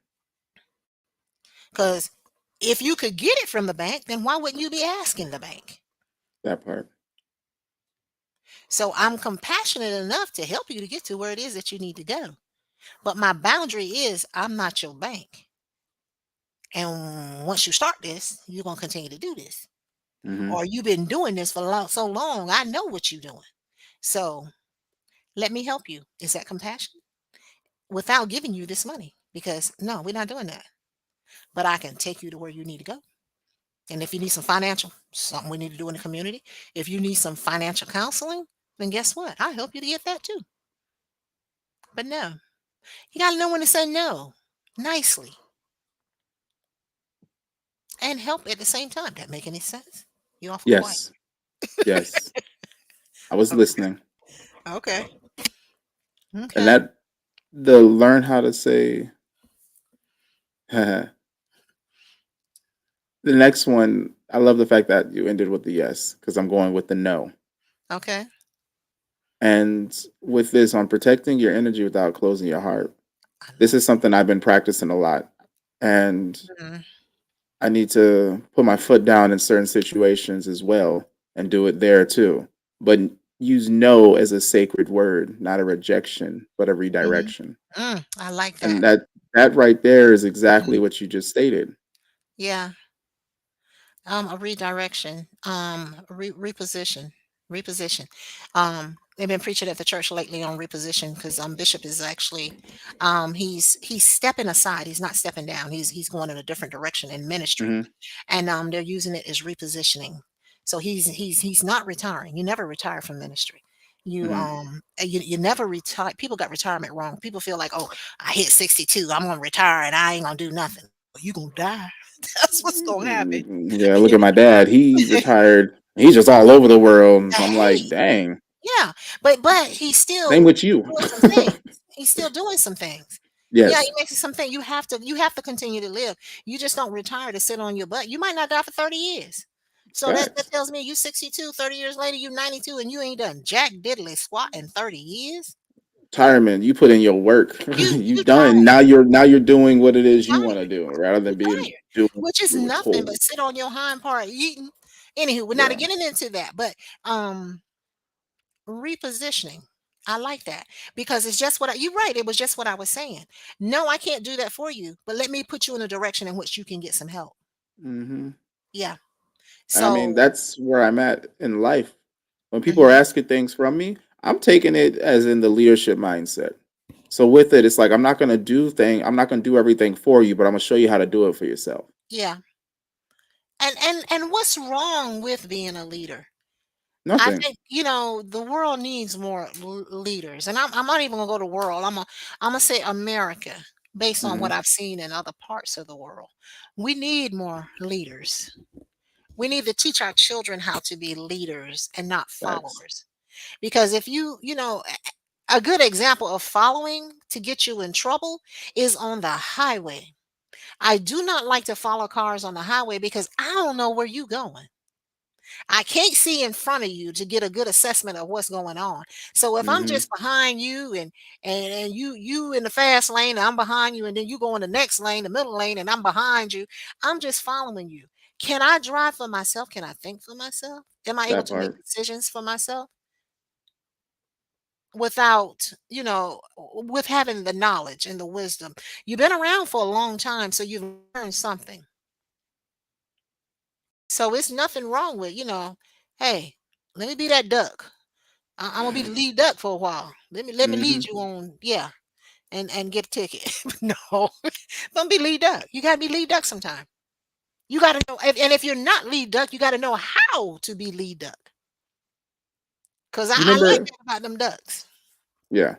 Because if you could get it from the bank, then why wouldn't you be asking the bank? That part. So I'm compassionate enough to help you to get to where it is that you need to go. But my boundary is I'm not your bank. And once you start this, you're gonna continue to do this. Mhm. Or you've been doing this for so long, I know what you're doing. So let me help you. Is that compassion? Without giving you this money. Because no, we're not doing that. But I can take you to where you need to go. And if you need some financial, something we need to do in the community, if you need some financial counseling, then guess what? I'll help you to get that too. But no, you got to know when to say no nicely and help at the same time. That make any sense? You awful quiet. Yes. Yes. I was Okay. listening. Okay. And Okay. that the learn how to say the next one, I love the fact that you ended with the yes because I'm going with the no. Okay. And with this on protecting your energy without closing your heart. I This love is something I've been practicing a lot. And it. Mhm. I need to put my foot down in certain situations as well and do it there too. But use no as a sacred word, not a rejection, but a Mhm. redirection. I like And that. that right there is exactly Mhm. what you just stated. Yeah. A redirection, reposition. They've been preaching at the church lately on reposition because Bishop is actually, he's stepping aside. He's not stepping down. He's going in a different direction in ministry, Hmm. and they're using it as repositioning. So he's not retiring. You never retire from ministry. Hmm. You never retire. People got retirement wrong. People feel like, oh, I hit 62, I'm gonna retire and I ain't gonna do nothing. You gonna die. That's what's gonna happen. Yeah, look at my dad. He retired. He's just all over the world. I'm Hey, like, dang. yeah, but he's Same still with you. doing some things. He's still doing some things. Yeah, he Yes, makes something you have to continue to live. You just don't retire to sit on your butt. You might not die for 30 years. So that facts. tells me you 62, 30 years later, you 92, and you ain't done jack diddly squat in 30 years. Retirement. You put in your work. You You done. tired. Now you're doing what it You is you want to tired. do rather You than being tired. doing what Which is you were nothing told. but sit on your hind part eating. Anywho, we're not Yeah. getting into that, but um repositioning. I like that because it's just what you're right. It was just what I was saying. No, I can't do that for you, but let me put you in a direction in which you can get some help. Hmm. Yeah. I mean, So, that's where I'm at in life. When people are mhm, asking things from me, I'm taking it as in the leadership mindset. So with it, it's like I'm not gonna do everything for you, but I'm gonna show you how to do it for yourself. yeah. And what's wrong with being a leader? I Nothing. think, the world needs more leaders. And I'm not even gonna go to world. I'm gonna say America based on what Hmm. I've seen in other parts of the world. We need more leaders. We need to teach our children how to be leaders and not Facts. followers. Because if a good example of following to get you in trouble is on the highway. I do not like to follow cars on the highway because I don't know where you going. I can't see in front of you to get a good assessment of what's going on. So if I'm Hmm. just behind you and you in the fast lane, and I'm behind you, and then you go in the next lane, the middle lane, and I'm behind you, I'm just following you. Can I drive for myself? Can I think for myself? Am I able That to make part. decisions for myself without, with having the knowledge and the wisdom? You've been around for a long time, so you've learned something. So it's nothing wrong with, hey, let me be that duck. I'm gonna be the lead duck for a while. Let me Hmm. lead you on, yeah, and get a ticket. No, don't be lead duck. You gotta be lead duck sometime. You gotta know, and if you're not lead duck, you gotta know how to be lead duck. Cause You I like remember? that about them ducks. Yeah.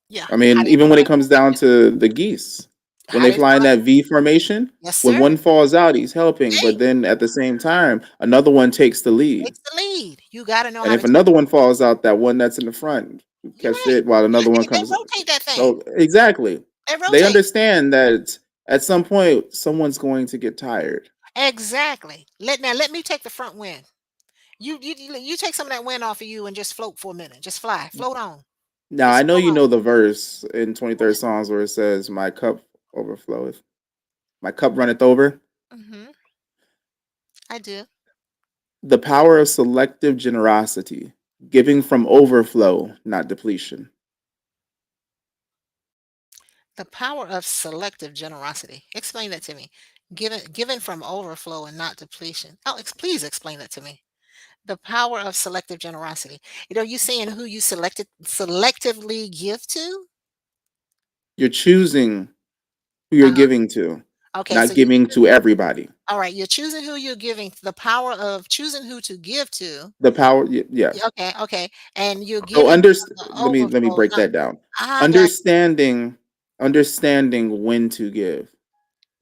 Yeah, I I mean, didn't even know when how it to comes do down it. to the geese, when How they they fly in fly? that V formation, Yes, when sir. one falls out, he's helping, Hey, but then at the same time, another one takes the lead. takes the lead. You gotta know And how if to take. another one falls out, that one that's in the front You're catch right. it while Yeah, another one they comes. rotate that thing. So exactly, They they rotate. understand that at some point someone's going to get tired. Exactly. Let me take the front wind. You take some of that wind off of you and just float for a minute. Just fly. Float on. Now I Just know float you on. know the verse in 23rd Psalms where it says, "My cup overfloweth, my cup runneth over." Hmm. I do. The power of selective generosity, giving from overflow, not depletion. The power of selective generosity. Explain that to me. Given from overflow and not depletion. Oh, please explain that to me. The power of selective generosity. Are you saying who you selectively give to? You're choosing who you're Uh-huh. giving to, Okay, so not giving to everybody. all right, you're choosing who you're giving, the power of choosing who to give to. The power, yeah. Okay, okay. And you're So giving from the let me overflow. break that down. I got Understanding understanding when to give.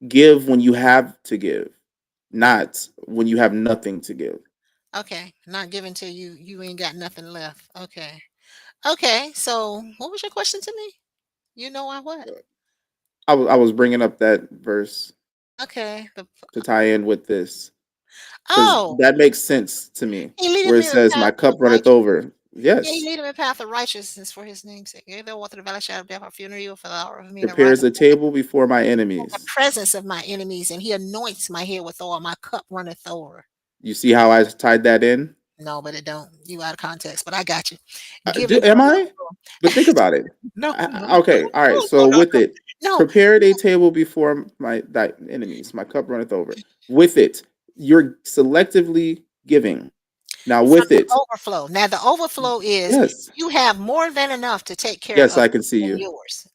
Give when you have to give, not when you have nothing to give. okay. Not giving to you, you ain't got nothing left. Okay. Okay. So what was your question to me? You know I what? I was bringing up that verse Okay. to tie in with this because Oh, that makes sense to me, he leadeth where it me in the says, path "My of cup runneth righteousness. over." Yeah, he Yes, leadeth me in the path of righteousness for his name's sake. Yea, though walk through the valley of shadow of death, I fear no evil, for thou art with me that prepares riseth a table before my in the enemies. presence of my enemies, and he anoints my head with oil. My cup runneth over. You see how I tied that in? No, but it don't. You out of context, but I got you. Do Giving am from I? But think about it. no, no, Okay, all right. no, no, So no, with it, no. prepared a table before my thy enemies. My cup runneth over. With it, you're selectively giving. Now From with the it, overflow. Now the overflow is yes, you have more than enough to take care yes, of I can see you and you. yours.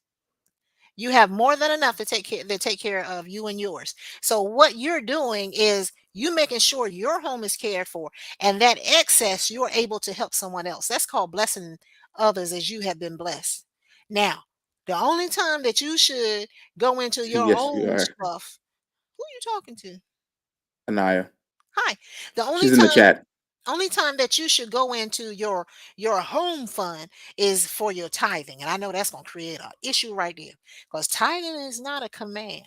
You have more than enough to take care of you and yours. So what you're doing is you making sure your home is cared for, and that excess you're able to help someone else. That's called blessing others as you have been blessed. Now, the only time that you should go into your Yes, you own are. stuff, who are you talking to? Anaya. Hi. The only She's in the time chat. only time that you should go into your home fund is for your tithing, and I know that's going to create an issue right there because tithing is not a command.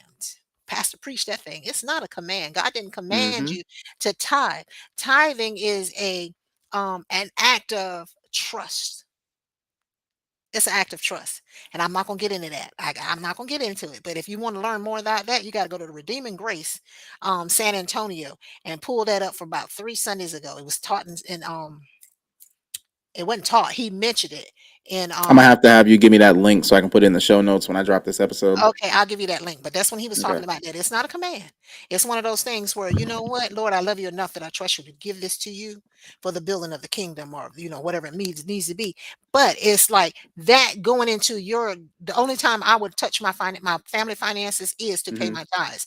Pastor preached that thing. It's not a command. God didn't command Hmm. you to tithe. Tithing is a an act of trust. It's an act of trust, and I'm not gonna get into that. I'm not gonna get into it. But if you want to learn more about that, you got to go to the Redeeming Grace, San Antonio, and pull that up for about 3 Sundays ago. It was taught in it wasn't taught. He mentioned it in I'm gonna have to have you give me that link so I can put it in the show notes when I drop this episode. Okay, I'll give you that link. But that's when he was Okay. talking about that. It's not a command. It's one of those things where, you know what, Lord, I love you enough that I trust you to give this to you for the building of the kingdom, or whatever it needs to be. But it's like that going into your the only time I would touch my family finances is to pay Hmm. my tithes,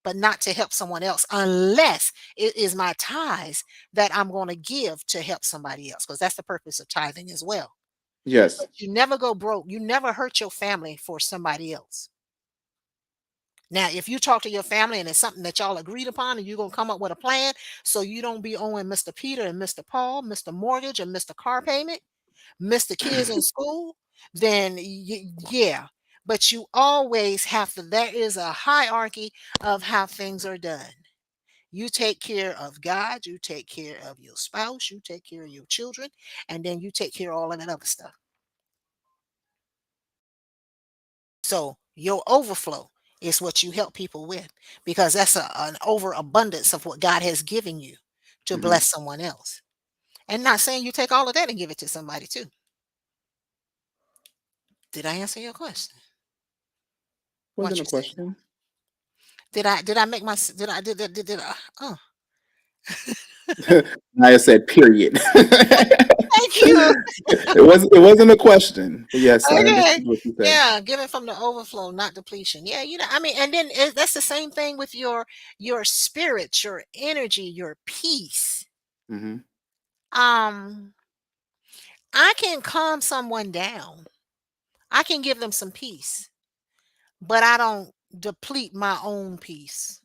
but not to help someone else unless it is my tithes that I'm going to give to help somebody else, because that's the purpose of tithing as well. Yes. But you never go broke. You never hurt your family for somebody else. Now, if you talk to your family and it's something that y'all agreed upon and you're going to come up with a plan so you don't be owing Mr. Peter and Mr. Paul, Mr. Mortgage and Mr. Car Payment, Mr. Kids in school, then yeah. But you always have to, there is a hierarchy of how things are done. You take care of God, you take care of your spouse, you take care of your children, and then you take care of all of that other stuff. So your overflow is what you help people with, because that's an overabundance of what God has given you to Hmm. bless someone else. And not saying you take all of that and give it to somebody too. Did I answer your question? What Wasn't a you say? question. Did I make my did I Naya said, "Period." thank you. It wasn't a question, but yes, I Okay. understood what you said. Yeah, giving from the overflow, not depletion. Yeah, I mean, and then that's the same thing with your spirit, your energy, your peace. Hmm. Um, I can calm someone down. I can give them some peace, but I don't deplete my own peace.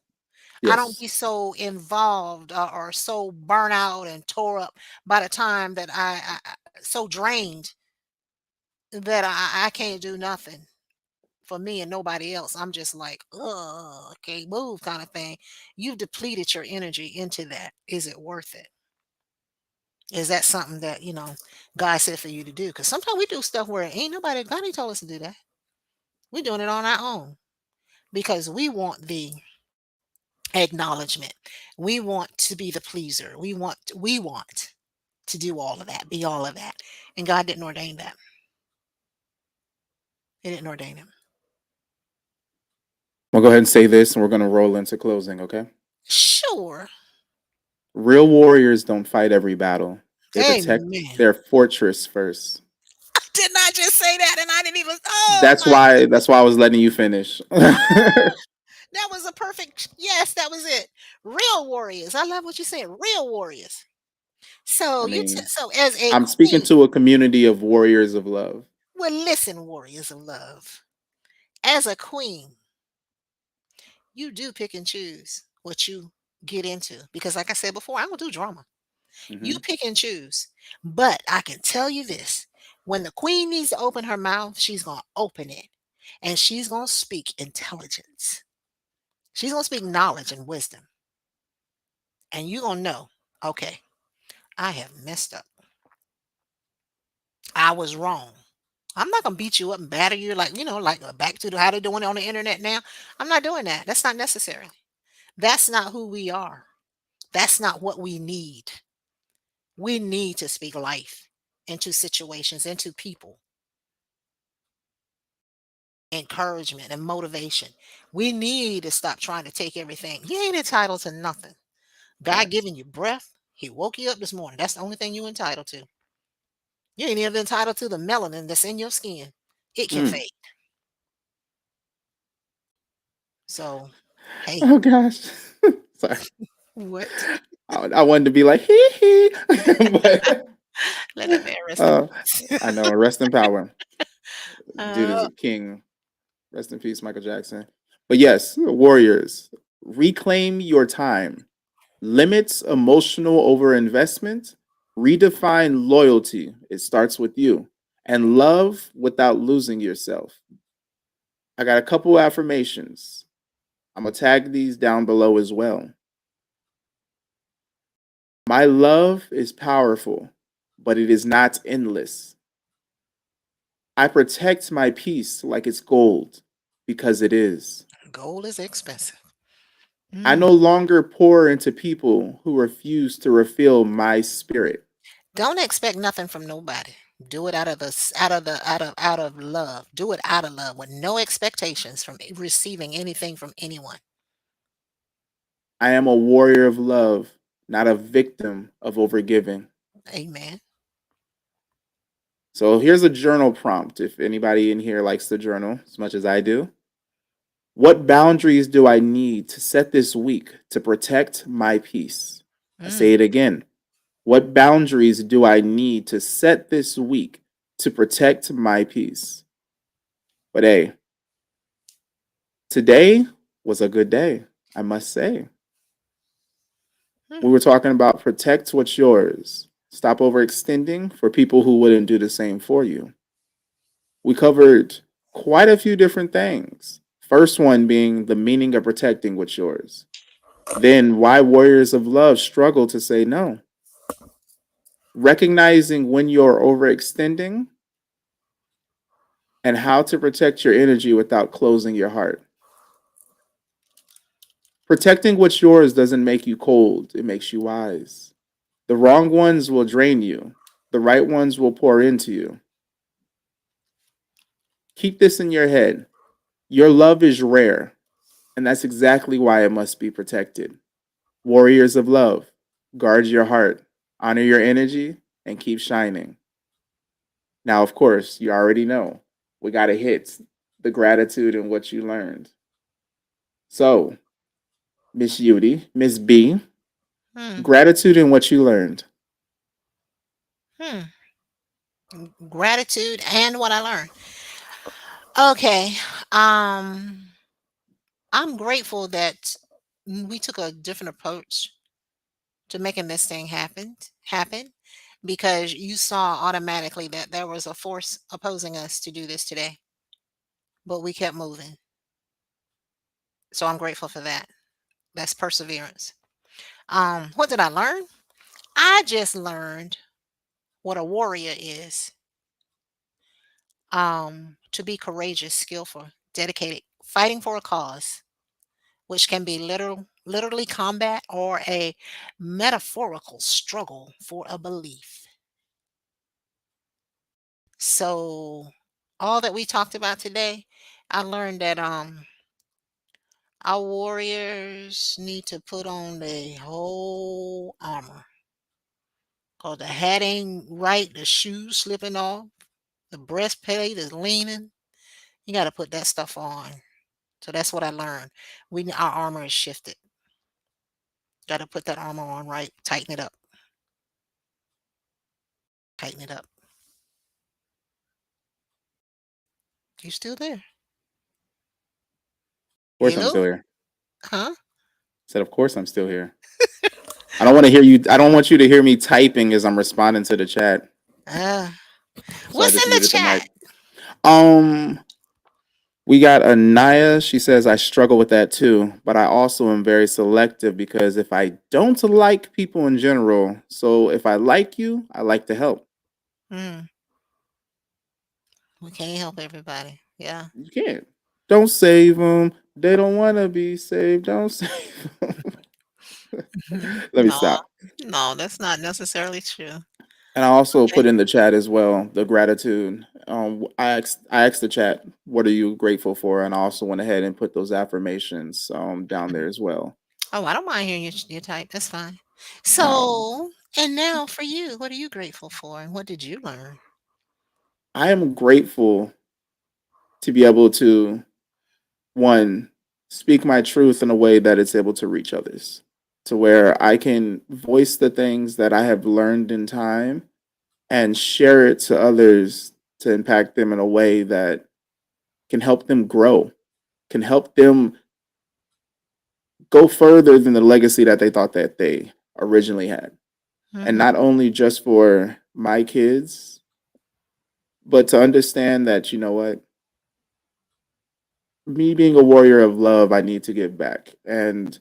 I don't Yes. be so involved, or so burnt out and tore up by the time that so drained that I can't do nothing for me and nobody else. I'm just like, oh, can't move kind of thing. You've depleted your energy into that. Is it worth it? Is that something that, God said for you to do? Because sometimes we do stuff where ain't nobody, God ain't told us to do that. We're doing it on our own because we want the acknowledgement. We want to be the pleaser. We want to do all of that, be all of that. And God didn't ordain that. He didn't ordain him. We'll go ahead and say this, and we're gonna roll into closing. Okay. Sure. Real warriors don't fight every battle. They protect Amen. their fortress first. Did not just say that and I didn't even, oh That's my, why. That's why I was letting you finish. that was a perfect, yes, that was it. Real warriors. I love what you said. Real warriors. I So mean, so as a I'm speaking queen, to a community of warriors of love. well, listen, warriors of love. As a queen, you do pick and choose what you get into. Because like I said before, I don't do drama. You Hmm. pick and choose. But I can tell you this, when the queen needs to open her mouth, she's going to open it and she's going to speak intelligence. She's going to speak knowledge and wisdom. And you're going to know, okay, I have messed up. I was wrong. I'm not going to beat you up and batter you like, like back to how they're doing it on the internet now. I'm not doing that. That's not necessary. That's not who we are. That's not what we need. We need to speak life into situations, into people, encouragement and motivation. We need to stop trying to take everything. You ain't entitled to nothing. God Facts. giving you breath. He woke you up this morning. That's the only thing you entitled to. You ain't even entitled to the melanin that's in your skin. It can Mm. fade. So, hey, Oh gosh. Sorry. what? I wanted to be like hee hee, but Let that man rest in uh, peace. I know. Rest in power. Dude is uh, a king. Rest in peace, Michael Jackson. But yes, warriors, reclaim your time. Limits emotional overinvestment. Redefine loyalty. It starts with you. And love without losing yourself. I got a couple affirmations. I'm going to tag these down below as well. My love is powerful, but it is not endless. I protect my peace like it's gold because it is. Gold is expensive. I Mm. no longer pour into people who refuse to refill my spirit. Don't expect nothing from nobody. Do it out of the out of love. Do it out of love with no expectations from receiving anything from anyone. I am a warrior of love, not a victim of overgiving. Amen. So here's a journal prompt if anybody in here likes to journal as much as I do. What boundaries do I need to set this week to protect my peace? I say Mm. it again. What boundaries do I need to set this week to protect my peace? But hey, today was a good day, I must say. Mm. We were talking about protect what's yours, stop overextending for people who wouldn't do the same for you. We covered quite a few different things. First one being the meaning of protecting what's yours. Then why warriors of love struggle to say no. Recognizing when you're overextending and how to protect your energy without closing your heart. Protecting what's yours doesn't make you cold, it makes you wise. The wrong ones will drain you, the right ones will pour into you. Keep this in your head. Your love is rare, and that's exactly why it must be protected. Warriors of love, guard your heart, honor your energy, and keep shining. Now, of course, you already know we got to hit the gratitude and what you learned. So, Miss Beauty, Miss B, Hmm. gratitude and what you learned. Hmm. Gratitude and what I learned. Okay. Um, I'm grateful that we took a different approach to making this thing happen because you saw automatically that there was a force opposing us to do this today, but we kept moving. So I'm grateful for that. That's perseverance. What did I learn? I just learned what a warrior is. To be courageous, skillful, dedicated, fighting for a cause, which can be literally combat or a metaphorical struggle for a belief. So all that we talked about today, I learned that our warriors need to put on the whole armor. Cause the hat ain't right, the shoes slipping off, the breastplate is leaning. You got to put that stuff on. So that's what I learned. Our armor is shifted. Got to put that armor on right. Tighten it up. Tighten it up. You still there? Of course, I'm Hello? still here. Huh? I said, of course, I'm still here. I don't want to hear you. I don't want you to hear me typing as I'm responding to the chat. Uh, So I what's just in the muted the chat? mic. Um, we got Anaya. She says, I struggle with that too, but I also am very selective because if I don't like people in general, so if I like you, I like to help. Hmm. We can't help everybody. Yeah. You can't. Don't save them. They don't want to be saved. Don't save them. Mhm. Let me No, stop. no, that's not necessarily true. And I also Okay. put in the chat as well the gratitude. I asked the chat, "What are you grateful for?" And I also went ahead and put those affirmations down there as well. Oh, I don't mind hearing your type. That's fine. Um, So, and now for you, what are you grateful for, and what did you learn? I am grateful to be able to one speak my truth in a way that it's able to reach others, to where I can voice the things that I have learned in time and share it to others to impact them in a way that can help them grow, can help them go further than the legacy that they thought that they originally had. And Mhm. not only just for my kids, but to understand that, you know what, me being a warrior of love, I need to give back. And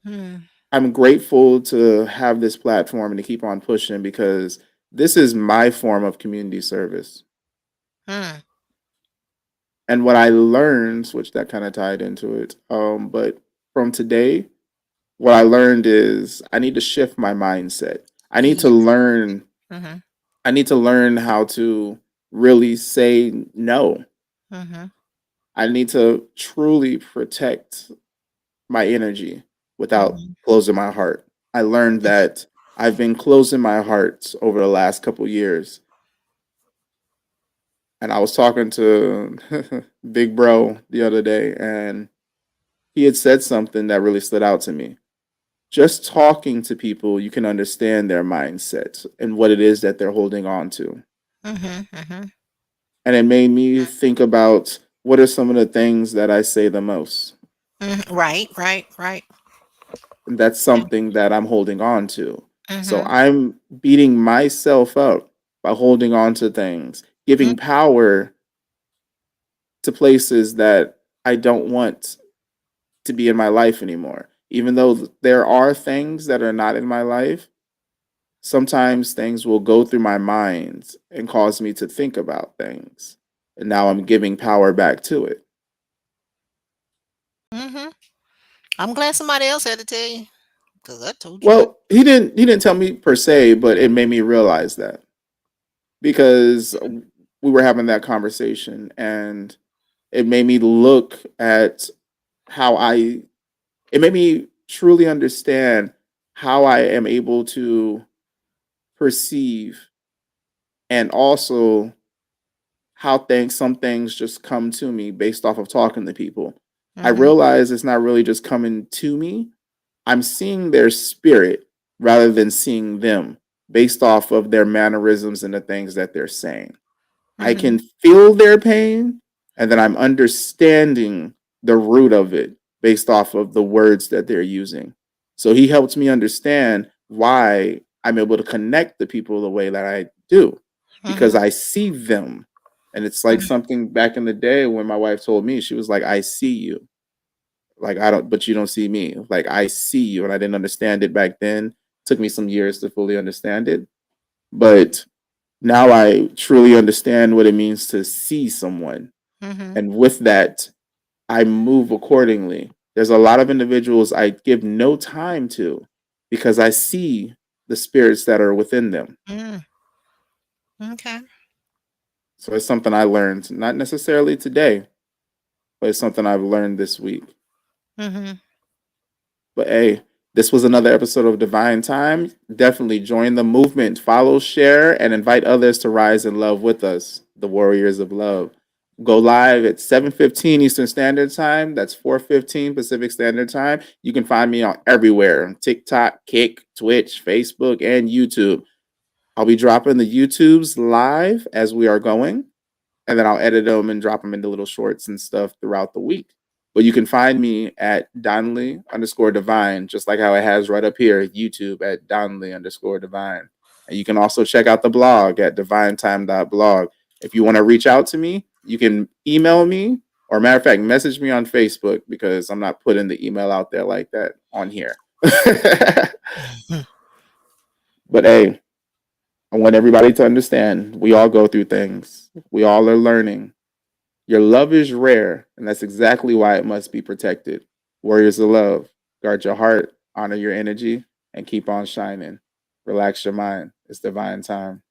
Hmm. I'm grateful to have this platform and to keep on pushing because this is my form of community service. Mm. And what I learned, which that kind of tied into it, but from today, what I learned is I need to shift my mindset. I need to Yes. learn. Mhm. I need to learn how to really say no. Mhm. I need to truly protect my energy without Mhm. closing my heart. I learned that I've been closing my heart over the last couple years. And I was talking to Big Bro the other day, and he had said something that really stood out to me. Just talking to people, you can understand their mindset and what it is that they're holding on to. Mhm. Mhm. And it made me think about what are some of the things that I say the most. Mhm. Right. Right. Right. And that's something that I'm holding on to. So Mhm. I'm beating myself up by holding on to things, Mhm. giving power to places that I don't want to be in my life anymore. Even though there are things that are not in my life, sometimes things will go through my mind and cause me to think about things. And now I'm giving power back to it. Mhm. I'm glad somebody else had to tell you, cause I told you that. Well, he didn't tell me per se, but it made me realize that because we were having that conversation and it made me look at how I it made me truly understand how I am able to perceive and also how some things just come to me based off of talking to people. I Mhm. realize it's not really just coming to me. I'm seeing their spirit rather than seeing them based off of their mannerisms and the things that they're saying. I Mhm. can feel their pain and then I'm understanding the root of it based off of the words that they're using. So he helped me understand why I'm able to connect the people the way that I do because Mhm. I see them. And it's like Mhm. something back in the day when my wife told me, she was like, I see you. Like, I don't, but you don't see me. Like, I see you. And I didn't understand it back then. It took me some years to fully understand it. But now I truly understand what it means to see someone. Mhm. And with that, I move accordingly. There's a lot of individuals I give no time to because I see the spirits that are within them. Mm. Okay. So it's something I learned, not necessarily today, but it's something I've learned this week. Mhm. But hey, this was another episode of Divine Time. Definitely join the movement, follow, share, and invite others to rise in love with us, the Warriors of Love. Go live at 7:15 Eastern Standard Time. That's 4:15 Pacific Standard Time. You can find me on everywhere: TikTok, Kick, Twitch, Facebook, and YouTube. I'll be dropping the YouTubes live as we are going, and then I'll edit them and drop them into little shorts and stuff throughout the week. But you can find me at Donnelly underscore divine, just like how it has right up here, YouTube at Donnelly underscore divine. And you can also check out the blog at divinetime.blog. If you want to reach out to me, you can email me, or matter of fact, message me on Facebook because I'm not putting the email out there like that on here. But hey, I want everybody to understand we all go through things, we all are learning. Your love is rare, and that's exactly why it must be protected. Warriors of love, guard your heart, honor your energy, and keep on shining. Relax your mind. It's divine time.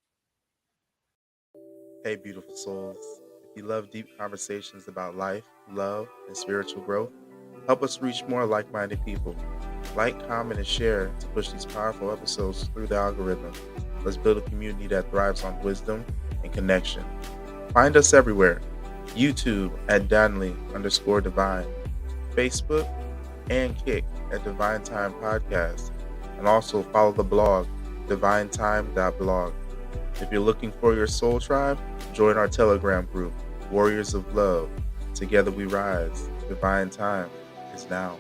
Hey, beautiful souls. If you love deep conversations about life, love, and spiritual growth, help us reach more like minded people. Like, comment, and share to push these powerful episodes through the algorithm. Let's build a community that thrives on wisdom and connection. Find us everywhere: YouTube at Donnelly underscore divine, Facebook and Kick at Divine Time Podcast, and also follow the blog, divinetime.blog. If you're looking for your soul tribe, join our Telegram group, Warriors of Love. Together we rise. Divine Time is now.